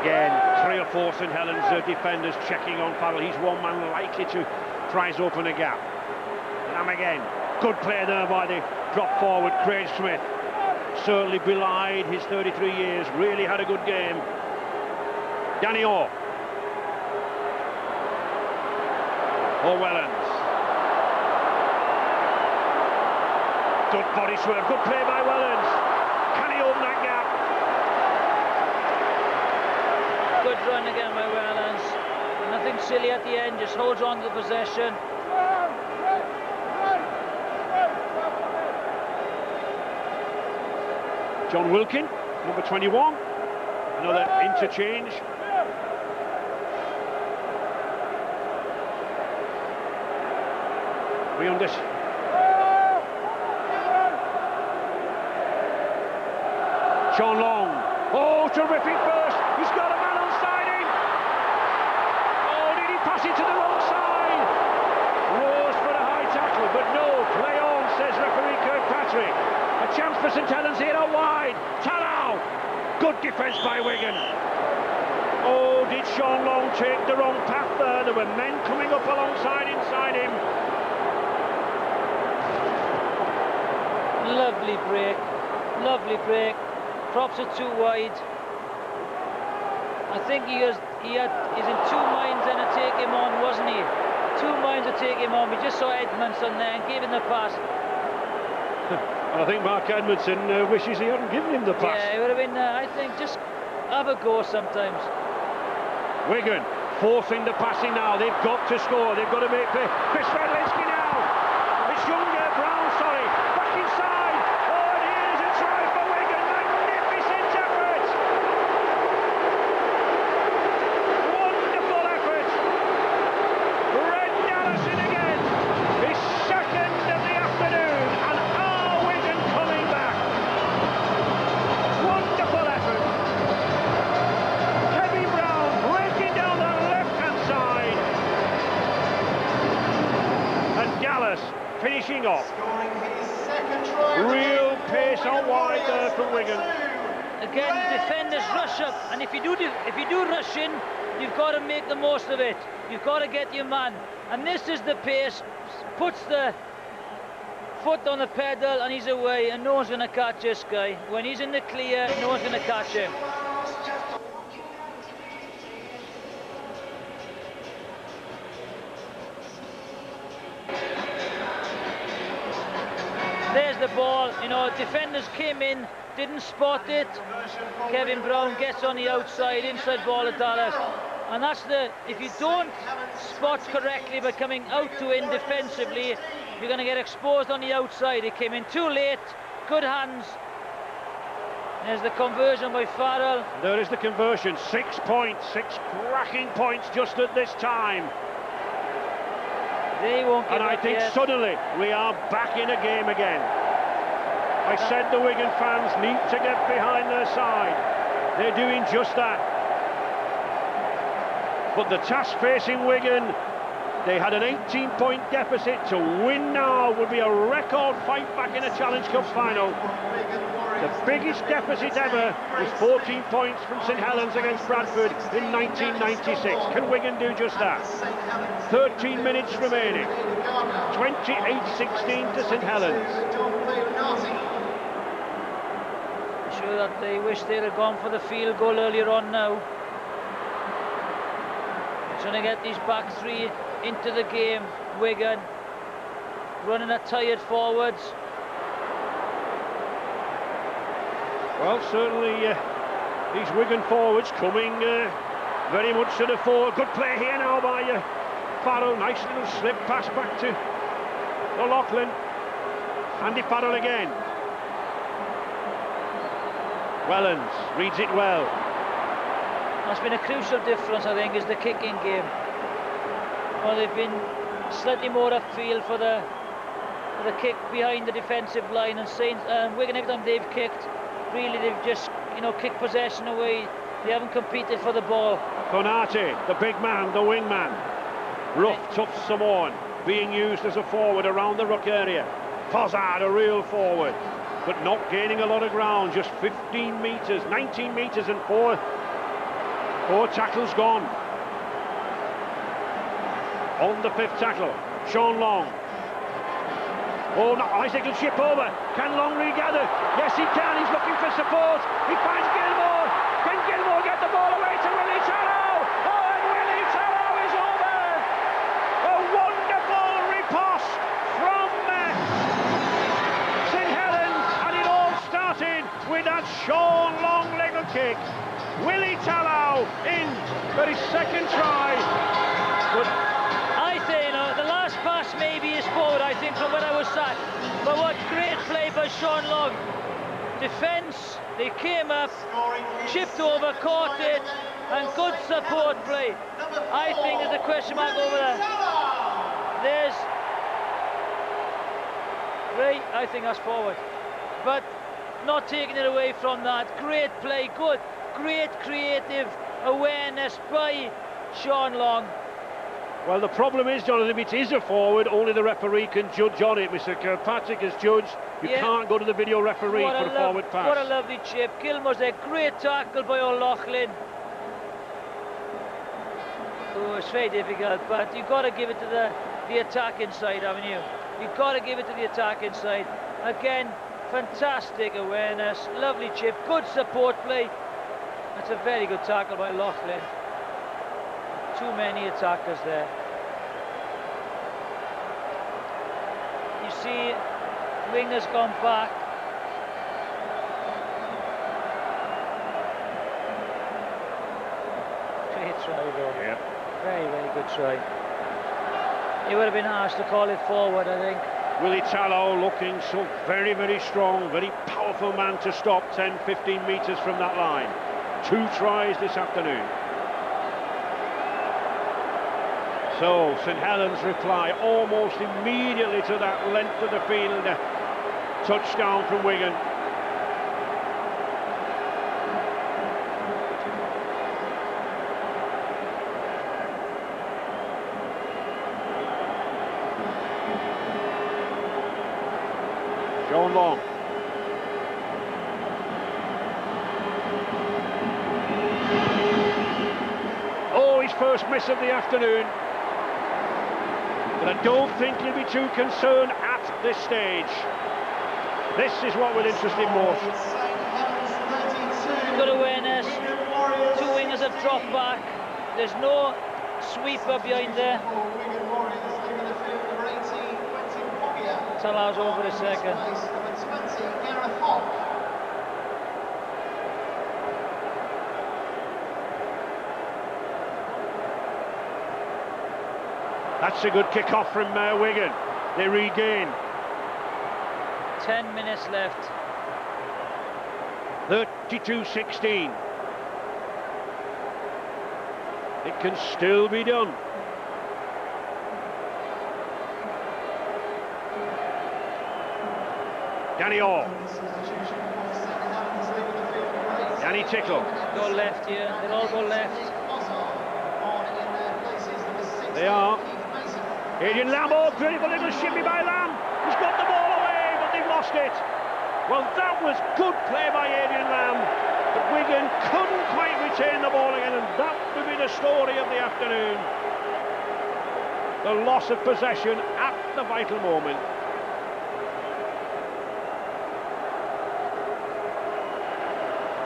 Again, 3 or 4 St Helens defenders checking on Farrell. He's one man likely to try to open a gap. Lam again. Good play there by the drop forward Craig Smith. Certainly belied his 33 years. Really had a good game. Danny Orr. Wellens. Good body swerve. Good play by Wellens. Can he open that gap? Good run again by Helens. Nothing silly at the end, just holds on to the possession. John Wilkin, number 21. Another interchange. Beyond this. Sean Long. Oh, terrific burst. He's got a man onside him. Oh, did he pass it to the wrong side? Rose for a high tackle, but no, play on, says referee Kirkpatrick. A chance for St Helens here out wide. Talau. Good defence by Wigan. Oh, did Sean Long take the wrong path there? There were men coming up alongside inside him. Lovely break. Lovely break. Props it too wide. I think he's in 2 minds then to take him on, wasn't he? 2 minds to take him on. We just saw Edmondson there and gave him the pass. I think Mark Edmondson wishes he hadn't given him the pass. Yeah, it would have been, I think, just have a go sometimes. Wigan forcing the passing now. They've got to score. They've got to make play. Chris Redlinski now. It's Younger, Brown, sorry. Back inside. Oh, and here's a try for Wigan. Magnificent effort. Wonderful effort. Red Allison again. His second of the afternoon. And are Wigan coming back? Wonderful effort. Kevin Brown breaking down the left-hand side. And Dallas finishing off. Real pace out wide there from Wigan. Again, defenders rush up, and if you do rush in, you've got to make the most of it. You've got to get your man, and this is the pace. Puts the foot on the pedal, and he's away, and no one's going to catch this guy. When he's in the clear, no one's going to catch him. There's the ball, you know, defenders came in, didn't spot it. Kevin Brown gets on the outside, inside ball at Dallas. And that's if you don't spot correctly by coming out to in defensively, you're going to get exposed on the outside. It came in too late, good hands. There's the conversion by Farrell. There is the conversion, 6 points, 6 cracking points just at this time. They won't give and I think yet. suddenly we are back in a game again. I said the Wigan fans need to get behind their side. They're doing just that. But the task facing Wigan, they had an 18-point deficit. To win now would be a record fight back in a Challenge Cup final. The biggest deficit ever was 14 points from St Helens against Bradford in 1996. Can Wigan do just that? 13 minutes remaining. 28-16 to St Helens. I'm sure that they wish they'd have gone for the field goal earlier on now. Trying to get these back three into the game. Wigan running at tired forwards. Well, certainly these Wigan forwards coming very much to the fore. Good play here now by Farrell. Nice little slip pass back to O'Loughlin. Andy Farrell again. Wellens reads it well. That's been a crucial difference, I think, is the kicking game. Well, they've been slightly more upfield for the kick behind the defensive line, and Wigan, every time they've kicked, really they've just, kicked possession away. They haven't competed for the ball. Konate, the big man, the wing man. Rough, tough Samoan, being used as a forward around the ruck area. Pozzard, a real forward, but not gaining a lot of ground, just 15 metres, 19 metres and 4 4 tackles gone. On the 5th tackle, Sean Long. Oh, no, Isaac will chip over. Can Long regather? Yes, he can. He's looking for support. He finds Gilmore. Can Gilmore get the ball away to Willie Tallow? Oh, and Willie Tallow is over. A wonderful riposte from St Helens, and it all started with that Sean Long legal kick. Willie Tallow in for his 2nd try. But I say, the last pass maybe is forward, I think, from where I was sat. But what great play by Sean Long. Defence, they came up, chipped over, caught it, and good support play. I think there's a question mark over there. There's... Ray, I think that's forward. But not taking it away from that. Great play, good, great creative awareness by Sean Long. well, the problem is, Jonathan, it is a forward, only the referee can judge on it. Mr. Kirkpatrick has judged. You can't go to the video referee for a forward pass. What a lovely chip. Gilmore's a great tackle by O'Loughlin. Oh, it's very difficult, but you've got to give it to the attacking side, haven't you? You've got to give it to the attacking side. Again, fantastic awareness, lovely chip, good support play. That's a very good tackle by O'Loughlin. Too many attackers there. You see, Winger's gone back. Great try though. Yeah. Very, very good try. It would have been harsh to call it forward, I think. Willie Tallow looking so very, very strong, very powerful man to stop 10, 15 metres from that line. 2 tries this afternoon. So St Helens reply almost immediately to that length of the field touchdown from Wigan. Sean Long. Oh, his first miss of the afternoon. But I don't think he'll be too concerned at this stage. This is what will interest him most. Good awareness. 2 wingers have dropped back. There's no sweeper behind there. Tallow's over a second. That's a good kick-off from Wigan. They regain. 10 minutes left. 32-16. It can still be done. Danny Orr. Danny Tickle. Go left here. They'll all go left. They are. Adrian Lamb, oh, beautiful little shimmy by Lamb. He's got the ball away, but they've lost it. Well, that was good play by Adrian Lamb, but Wigan couldn't quite retain the ball again, and that would be the story of the afternoon. The loss of possession at the vital moment.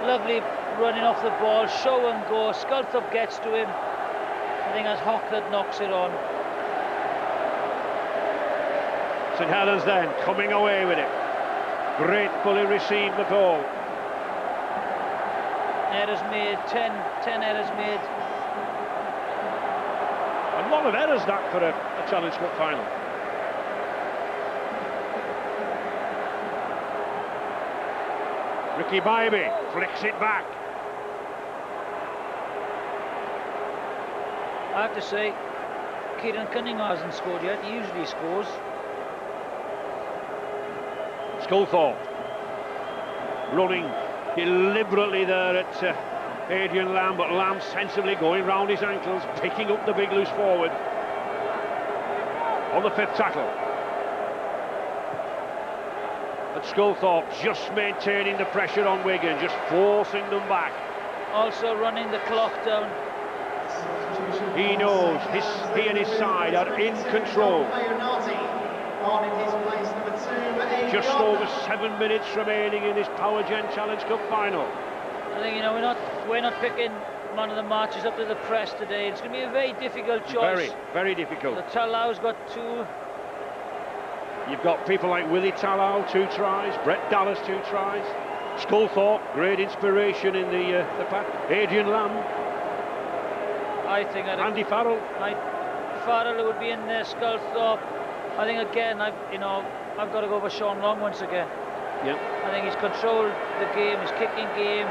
Lovely running off the ball, show and go. Sculthorpe gets to him. I think that's Hock that knocks it on. St Helens then coming away with it. Gratefully received the ball. Errors made, 10 errors made. A lot of errors that for a Challenge Cup final. Ricky Bybee flicks it back. I have to say, Kieran Cunningham hasn't scored yet. He usually scores. Sculthorpe running deliberately there at Adrian Lamb, but Lamb sensibly going round his ankles, picking up the big loose forward on the 5th tackle. But Sculthorpe just maintaining the pressure on Wigan, just forcing them back. also running the clock down. He knows he and his side are in control. Just over 7 minutes remaining in this Power Gen Challenge Cup final. I think, you know, we're not picking one of the marches up to the press today. It's going to be a very difficult choice. Very, very difficult. So Talau's got 2. You've got people like Willie Talau, 2 tries. Brett Dallas, 2 tries. Sculthorpe, great inspiration in the pack. Adrian Lamb. I think Andy Farrell. Farrell would be in there. Sculthorpe. I think again, I've got to go for Sean Long once again. Yeah. I think he's controlled the game, his kicking game.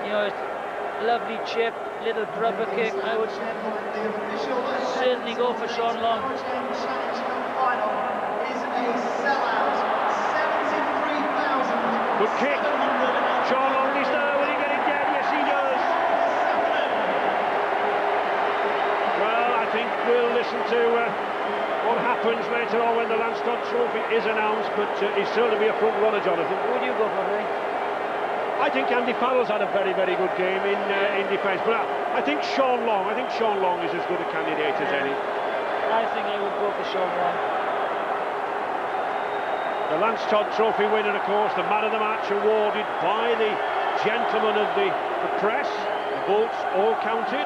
You know, it's lovely chip, little grubber kick. I would certainly go for Sean Long. Good kick. Sean Long is there. Will he get it down? Yes, he does. Well, I think we'll listen to what happens later on when the Lance Todd Trophy is announced, but he's certainly be a front runner, Jonathan. Who do you go for, Ray? I think Andy Farrell's had a very, very good game in defence, but I think Sean Long is as good a candidate as any. I think I would go for Sean Long. The Lance Todd Trophy winner, of course, the man of the match awarded by the gentlemen of the press. The votes all counted.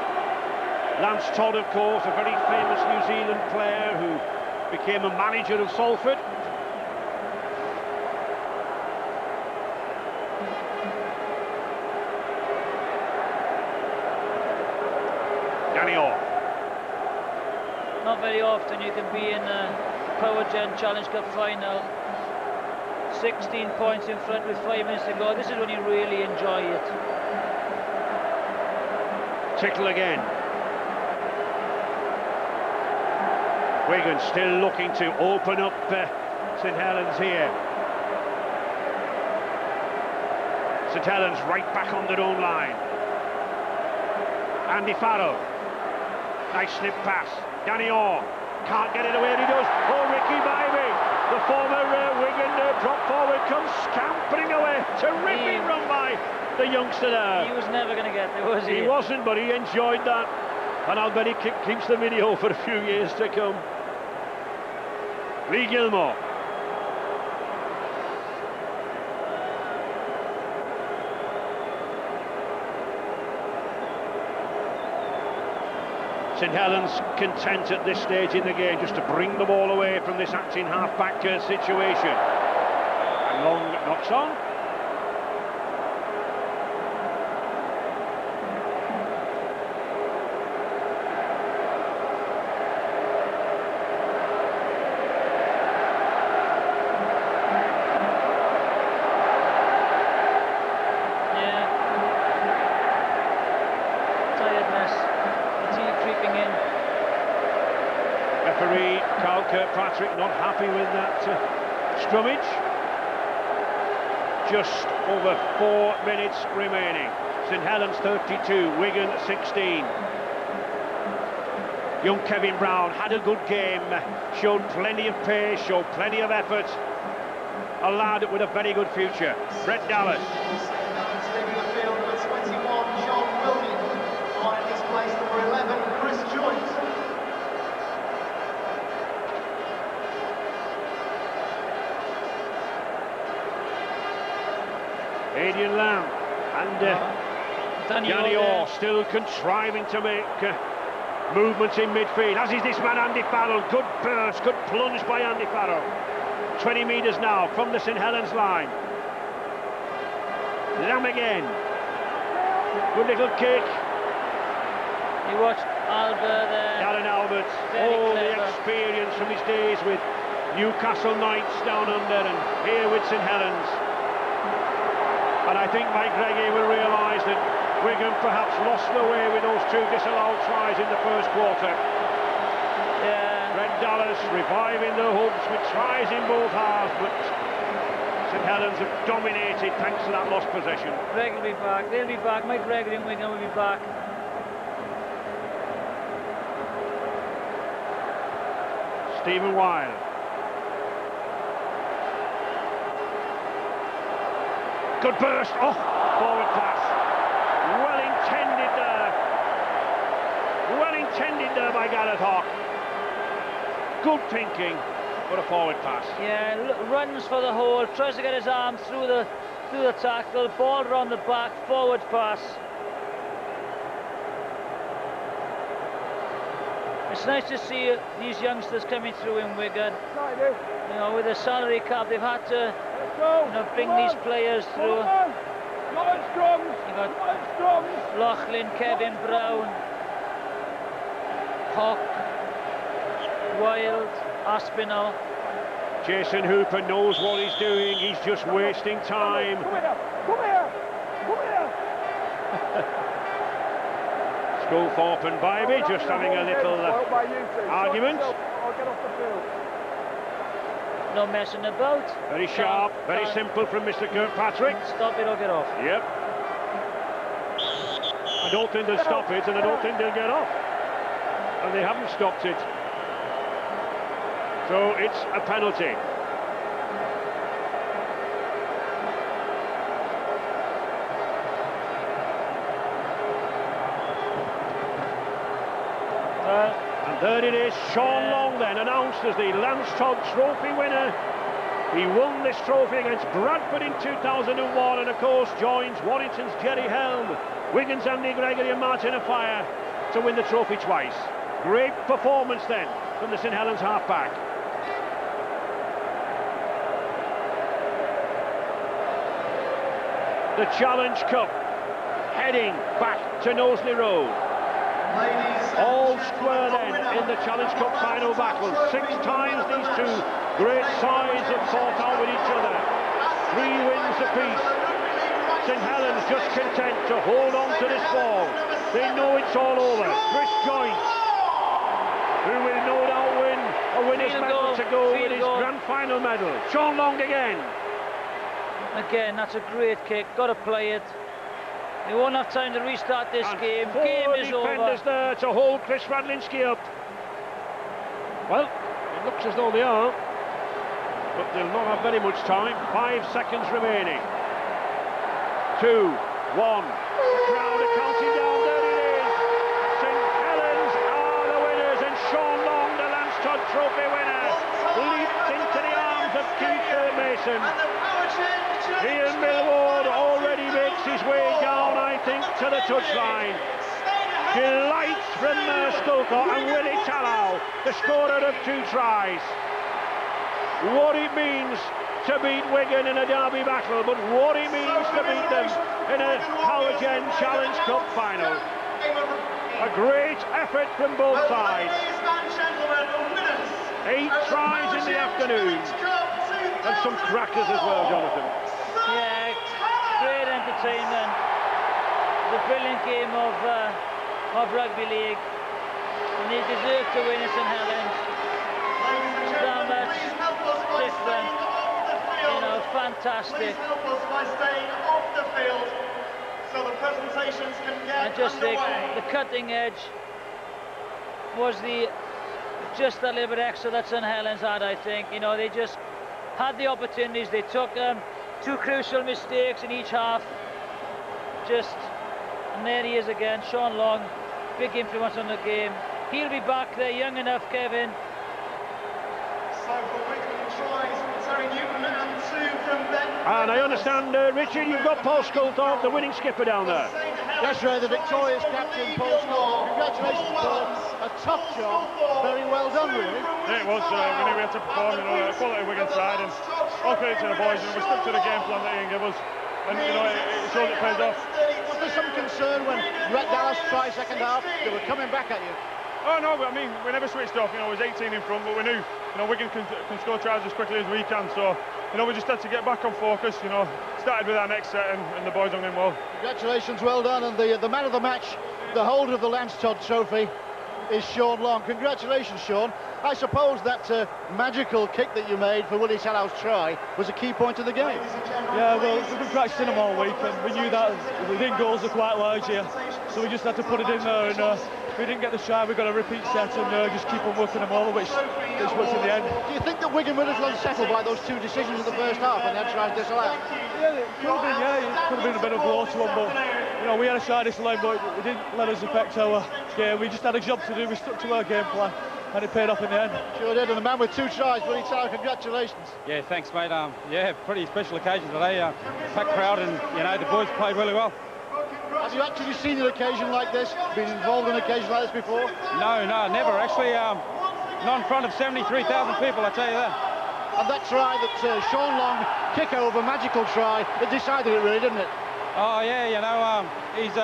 Lance Todd, of course, a very famous New Zealand player who became a manager of Salford. Danny Orr. Not very often you can be in a Power Gen Challenge Cup final. 16 points in front with 5 minutes to go. This is when you really enjoy it. Tickle again. Wigan still looking to open up St Helens here. St Helens right back on their own line. Andy Farrell. Nice slip pass. Danny Orr can't get it away, and he does. Oh, Ricky Bybee, the former Wigan prop forward, comes scampering away. Terrific run by the youngster there. He was never going to get there, was he? He wasn't, but he enjoyed that. And I'll bet he keeps the video for a few years to come. Lee Gilmore. St Helens content at this stage in the game just to bring the ball away from this acting half-back situation. And Long knocks on. Referee Carl Kirkpatrick not happy with that scrummage. Just over 4 minutes remaining. St Helens 32, Wigan 16. Young Kevin Brown had a good game, showed plenty of pace, showed plenty of effort. A lad with a very good future. Brett Dallas. Adrian Lamb and Danny Orr still contriving to make movements in midfield, as is this man Andy Farrell. Good burst, good plunge by Andy Farrell. 20 metres now from the St Helens line. Lamb again. Good little kick. You watched Albert there. Darren Albert, all the experience from his days with Newcastle Knights down under and here with St Helens. And I think Mike Greggy will realise that Wigan perhaps lost the way with those 2 disallowed tries in the first quarter. Yeah. Brett Dallas reviving the hopes with tries in both halves, but St Helens have dominated thanks to that lost possession. Greg will be back, they'll be back, Mike Greggy and Wigan will be back. Stephen Wild. Good burst, forward pass. Well in intended there. Well intended there by Gareth Hawke. Good thinking, but a forward pass. Yeah, runs for the hole, tries to get his arm through the tackle, ball round the back, forward pass. It's nice to see these youngsters coming through in Wigan. You know, with the salary cap, they've had to, you know, bring these players through. You got Loughlin, Kevin Brown, Hawke, Wild, Aspinall. Jason Hooper knows what he's doing. He's just wasting time. Come here. Sculthorpe and Bybee just having a little argument. No messing about. Very sharp, very simple from Mr. Kirkpatrick. Stop it or get off. Yep. I don't think they'll stop it, and I don't think they'll get off. And they haven't stopped it. So it's a penalty. And there it is, Sean Long then announced as the Lance Todd Trophy winner. He won this trophy against Bradford in 2001 and of course joins Warrington's Jerry Helm, Wigan's Andy Gregory and Martin Afire to win the trophy twice. Great performance then from the St Helens half-back. The Challenge Cup heading back to Knowsley Road. All square then in the Challenge Cup final battle. 6 times these two great sides have fought out with each other. 3 wins apiece. St Helens just content to hold on to this ball. They know it's all over. Chris Joyce, who will no doubt win a winner's medal to go with his grand final medal. Sean Long again. Again, that's a great kick. Got to play it. They won't have time to restart this game. Game is over. 4 defenders there to hold Chris Radlinski up. Well, it looks as though they are, but they'll not have very much time. 5 seconds remaining. 2, 1. The crowd are counting down. There it is. St Helens are the winners, and Sean Long, the Lance Todd Trophy winner, leaped into the arms of Keith Mason. Ian Millward already makes his way down, I think, to the touchline. Delight from Sculthorpe and Willie Tallow, the scorer of 2 tries. What it means to beat Wigan in a derby battle, but what it means to beat them in a Powergen Challenge Cup final. A great effort from both sides. 8 tries in the afternoon. And some crackers as well, Jonathan. Yeah, great entertainment. The brilliant game of rugby league. And they deserve to win at St Helens. That much different. You know, fantastic. I just think the cutting edge was just a little bit extra that St Helens had, I think. You know, they just had the opportunities. They took 2 crucial mistakes in each half. And there he is again, Sean Long, big influence on the game. He'll be back there, young enough, Kevin. So for Wigan tries from Terry Newton and 2 from Ben. And I understand, Richard, you've got Paul Sculthorpe, the winning skipper down there. That's right, the victorious captain, Paul Sculthorpe. Congratulations, Paul. A tough job, very well done, really. Yeah, it was. We knew we had to perform, a quality Wigan side, and all credit to the boys. We stuck to the game plan that Ian gave us, and it showed it paid off. Was there some concern when Brett Dallas tried second half? They were coming back at you. Oh no, I mean, we never switched off. It was 18 in front, but we knew, Wigan can score tries as quickly as we can. So, we just had to get back on focus. Started with our next set, and the boys hung in well. Congratulations, well done. And the man of the match, the holder of the Lance Todd Trophy, is Sean Long. Congratulations, Sean. I suppose that magical kick that you made for Willie Tallow's try was a key point of the game. Yeah, well, we've been practicing them all week, and we knew that the goals are quite large here, so we just had to put it in there. And if we didn't get the try, we got a repeat set and just keep on working them over, which worked in the end. Do you think that Wigan were a little unsettled by those 2 decisions in the first half and then tries disallowed? Yeah, it could have been. Yeah, it could have been a bit of a blow to them, but we had a shy this line, but it didn't let us affect our game. We just had a job to do. We stuck to our game plan, and it paid off in the end. Sure did, and the man with 2 tries, Willie Tower, congratulations. Yeah, thanks, mate. Yeah, pretty special occasion today. Packed crowd, and the boys played really well. Have you actually seen an occasion like this? Been involved in an occasion like this before? No, never. Actually, not in front of 73,000 people, I tell you that. And that try that Sean Long, kick over, magical try, it decided it really, didn't it? Oh yeah, he's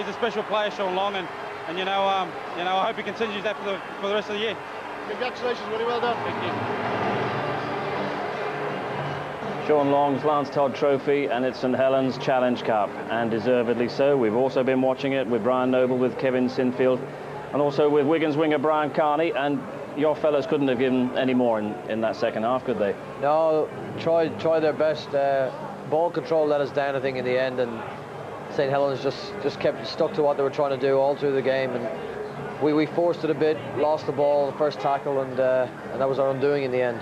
a special player, Sean Long, and I hope he continues that for the rest of the year. Congratulations, Willie, well done. Thank you. Sean Long's Lance Todd Trophy, and it's St Helens Challenge Cup, and deservedly so. We've also been watching it with Brian Noble, with Kevin Sinfield, and also with Wigan's winger Brian Carney, and your fellas couldn't have given any more in that second half, could they? No, tried their best. Ball control let us down, I think, in the end, and St Helens just kept stuck to what they were trying to do all through the game, and we forced it a bit, lost the ball, the first tackle, and that was our undoing in the end.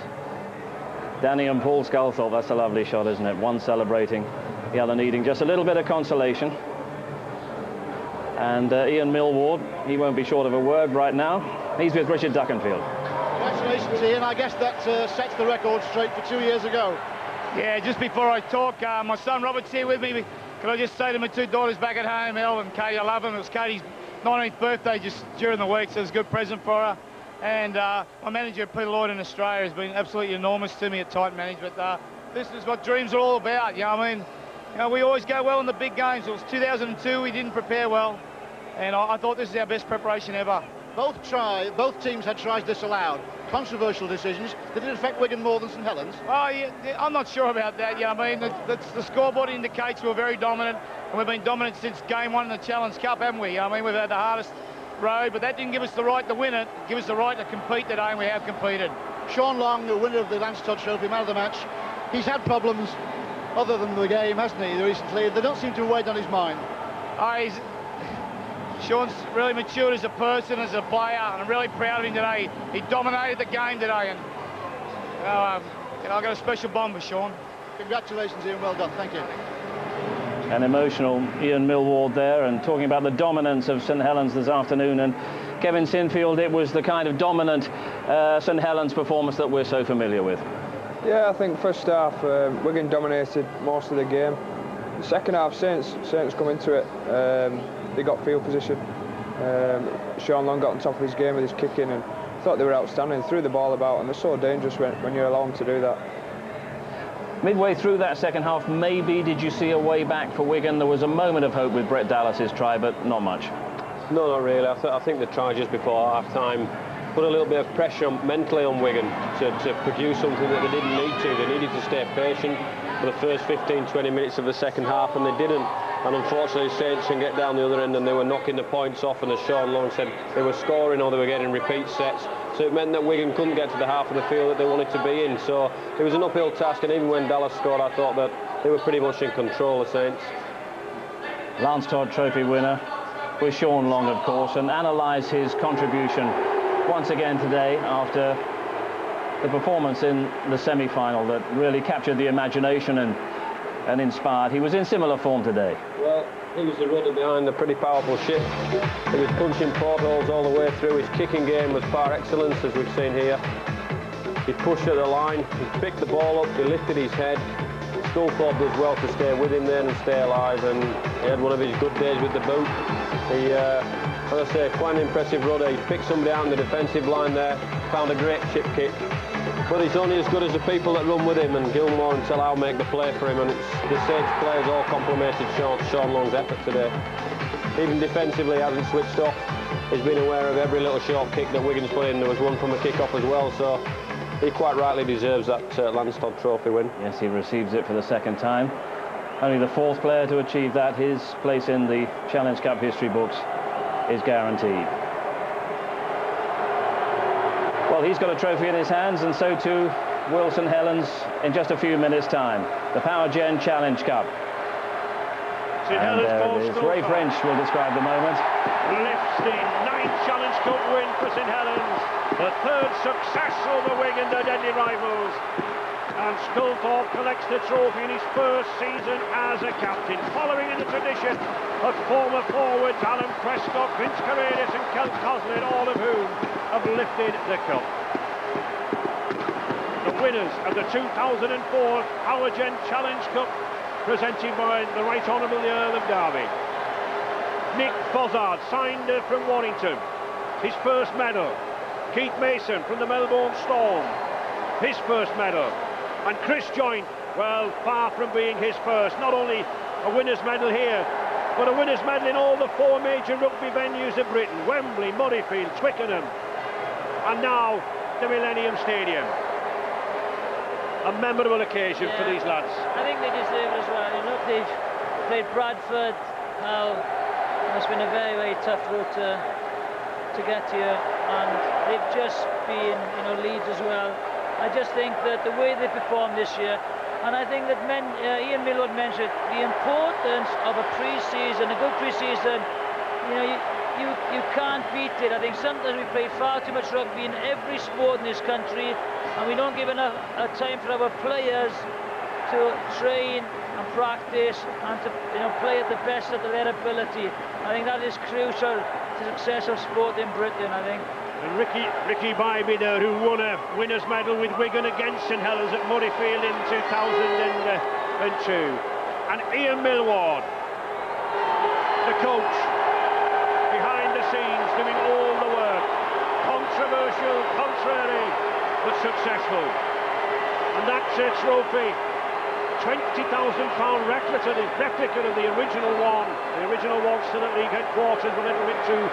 Danny and Paul Sculthorpe, that's a lovely shot, isn't it? One celebrating, the other needing just a little bit of consolation. And Ian Millward, he won't be short of a word right now. He's with Richard Duckenfield. Congratulations, Ian. I guess that sets the record straight for 2 years ago. Yeah, just before I talk, my son Robert's here with me. Can I just say to my 2 daughters back at home, Elle and Katie, I love them. It was Katie's 19th birthday just during the week, so it's a good present for her. And my manager, Peter Lloyd in Australia, has been absolutely enormous to me at Titan Management. This is what dreams are all about, you know what I mean? We always go well in the big games. It was 2002, we didn't prepare well, and I thought this is our best preparation ever. Both teams had tries disallowed. Controversial decisions. Did it affect Wigan more than St Helens? Oh, yeah, I'm not sure about that. Yeah, I mean, the scoreboard indicates we're very dominant, and we've been dominant since game 1 in the Challenge Cup, haven't we? I mean, we've had the hardest road, but that didn't give us the right to win it. Give us the right to compete today, and we have competed. Sean Long, the winner of the Lance Todd Trophy, man of the match, he's had problems other than the game, hasn't he, recently? They don't seem to have weighed on his mind. Sean's really matured as a person, as a player, and I'm really proud of him today. He dominated the game today, and I've got a special bond with Sean. Congratulations, Ian. Well done. Thank you. An emotional Ian Millward there, and talking about the dominance of St Helens this afternoon. And Kevin Sinfield, it was the kind of dominant St Helens performance that we're so familiar with. Yeah, I think first half Wigan dominated most of the game. The second half, Saints come into it. They got field position. Sean Long got on top of his game with his kicking, and thought they were outstanding. Threw the ball about, and they're so dangerous when you allow them to do that. Midway through that second half, maybe did you see a way back for Wigan? There was a moment of hope with Brett Dallas's try, but not much. No, not really. I think the try just before half-time put a little bit of pressure mentally on Wigan to produce something that they didn't need to. They needed to stay patient for the first 15-20 minutes of the second half, and they didn't. And unfortunately, Saints can get down the other end, and they were knocking the points off, and as Sean Long said, they were scoring or they were getting repeat sets. So it meant that Wigan couldn't get to the half of the field that they wanted to be in. So it was an uphill task, and even when Dallas scored, I thought that they were pretty much in control, the Saints. Lance Todd Trophy winner with Sean Long, of course, and analyse his contribution once again today after the performance in the semi-final that really captured the imagination and inspired. He was in similar form today. Well, he was the rudder behind a pretty powerful ship. He was punching portholes all the way through. His kicking game was par excellence, as we've seen here. He pushed at the line, he picked the ball up, he lifted his head. Sculthorpe does well to stay with him then and stay alive, and he had one of his good days with the boot. He, as I say, quite an impressive rudder. He picked somebody out in the defensive line there, found a great chip kick. But he's only as good as the people that run with him, and Gilmore and Talau make the play for him, and it's the Saints players all complimented Sean Long's effort today. Even defensively, he hasn't switched off. He's been aware of every little short kick that Wigan's put in. There was one from a kick-off as well, so he quite rightly deserves that Lance Todd Trophy win. Yes, he receives it for the second time. Only the fourth player to achieve that. His place in the Challenge Cup history books is guaranteed. Well, he's got a trophy in his hands, and so too will St Helens in just a few minutes' time. The Power Gen Challenge Cup. St Helens goal scorer. Ray French will describe the moment. Lifts the 9th Challenge Cup win for St Helens. The 3rd success over Wigan, their deadly rivals. And Sculthorpe collects the trophy in his first season as a captain, following in the tradition of former forwards Alan Prescott, Vince Carradis and Kel Coslin, all of whom have lifted the cup. The winners of the 2004 Howard Gent Challenge Cup, presented by the Right Honourable the Earl of Derby. Nick Fozzard, signed from Warrington, his first medal. Keith Mason from the Melbourne Storm, his first medal. And Chris Joynt, well, far from being his first. Not only a winner's medal here, but a winner's medal in all the 4 major rugby venues of Britain: Wembley, Murrayfield, Twickenham, and now the Millennium Stadium. A memorable occasion for these lads. I think they deserve it as well. You look, they've played Bradford. Now it's been a very, very tough route to get here, and they've just been, you know, Leeds as well. I just think that the way they performed this year, and I think that Ian Millward mentioned the importance of a pre-season, a good pre-season. You know, you can't beat it. I think sometimes we play far too much rugby in every sport in this country, and we don't give enough time for our players to train and practice and to, you know, play at the best of their ability. I think that is crucial to the success of sport in Britain, I think. And Ricky Bybee there, who won a winner's medal with Wigan against St Helens at Murrayfield in 2002. And Ian Millward, the coach, behind the scenes doing all the work. Controversial, contrary, but successful. And that's a trophy, £20,000 replica of the original one. The original one still at league headquarters, a little bit too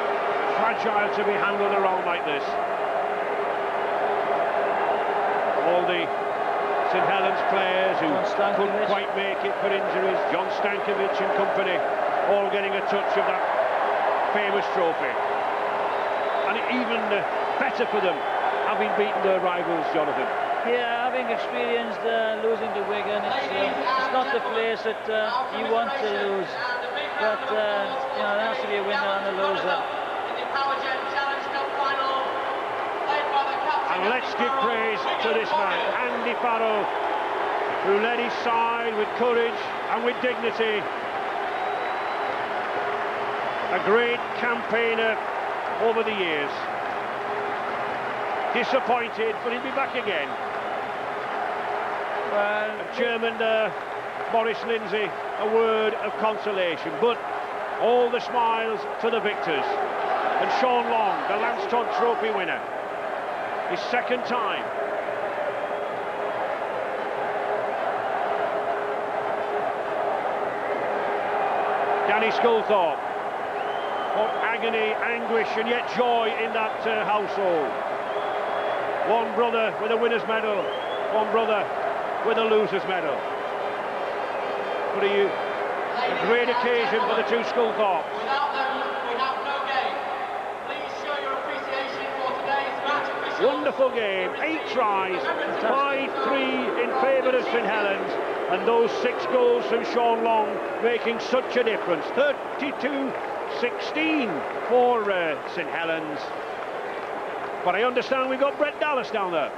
fragile to be handled around like this. All the St Helens players who couldn't quite make it for injuries, John Stankovic and company, all getting a touch of that famous trophy. And even better for them, having beaten their rivals, Jonathan. Yeah, having experienced losing to Wigan, it's not the place that you want to lose, but you know, there has to be a winner and a loser. And let's give praise to this man, Andy Farrell, who led his side with courage and with dignity. A great campaigner over the years. Disappointed, but he'll be back again. Well, Chairman Boris Lindsay, a word of consolation, but all the smiles to the victors. And Sean Long, the Lance Todd Trophy winner, his second time. Danny Sculthorpe, what agony, anguish and yet joy in that household. One brother with a winner's medal, one brother with a loser's medal. But a great occasion for the two Sculthorpes. Without them, we have no game. Please show your appreciation for today's match officials. Wonderful game, 8 tries, 5-3 in favour of St Helens, and those 6 goals from Sean Long making such a difference. 32-16 for St Helens. But I understand we've got Brett Dallas down there.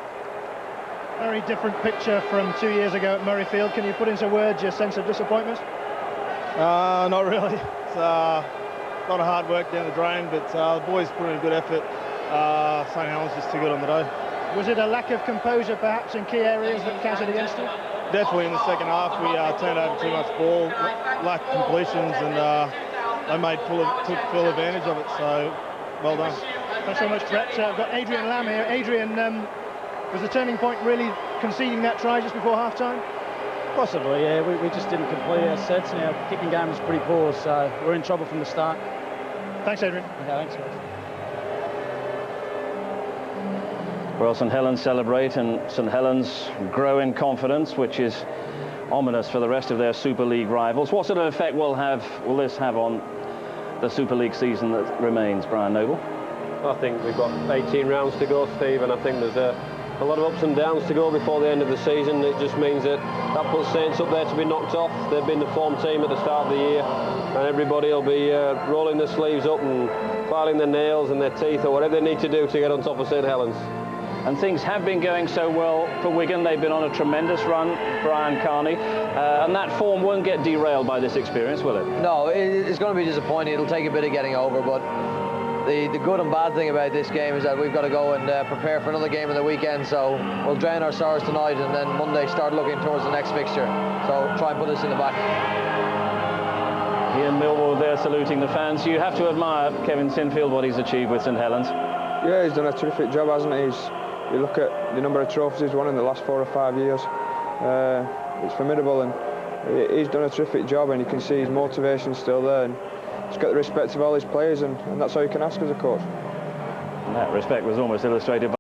Very different picture from 2 years ago at Murrayfield. Can you put into words your sense of disappointment? Not really. It's a lot of hard work down the drain, but the boys put in a good effort. St Helens just too good on the day. Was it a lack of composure perhaps in key areas that counted against you? Definitely in the second half we turned over too much ball, lacked completions, and they took full advantage of it, so well done. Thanks very much, Brett. I've got Adrian Lamb here. Adrian, was the turning point really conceding that try just before half-time? Possibly, yeah. We just didn't complete our sets, and our kicking game was pretty poor, so we're in trouble from the start. Thanks, Adrian. Okay, thanks, guys. Well, St Helens celebrate, and St Helens grow in confidence, which is ominous for the rest of their Super League rivals. What sort of effect will this have on the Super League season that remains, Brian Noble? I think we've got 18 rounds to go, Steve, and I think there's a lot of ups and downs to go before the end of the season. It just means that puts Saints up there to be knocked off. They've been the form team at the start of the year, and everybody will be rolling their sleeves up and filing their nails and their teeth or whatever they need to do to get on top of St Helens. and things have been going so well for Wigan. They've been on a tremendous run, Brian Carney, and that form won't get derailed by this experience, will it? No, it's going to be disappointing. It'll take a bit of getting over, but the good and bad thing about this game is that we've got to go and prepare for another game on the weekend, so we'll drain our sorrows tonight and then Monday start looking towards the next fixture. So try and put this in the back. Ian Millwall there saluting the fans. You have to admire Kevin Sinfield, what he's achieved with St Helens. Yeah, he's done a terrific job, hasn't he? You look at the number of trophies he's won in the last 4 or 5 years. It's formidable, and he's done a terrific job, and you can see his motivation still there. And he's got the respect of all his players, and that's all you can ask as a coach. And that respect was almost illustrated by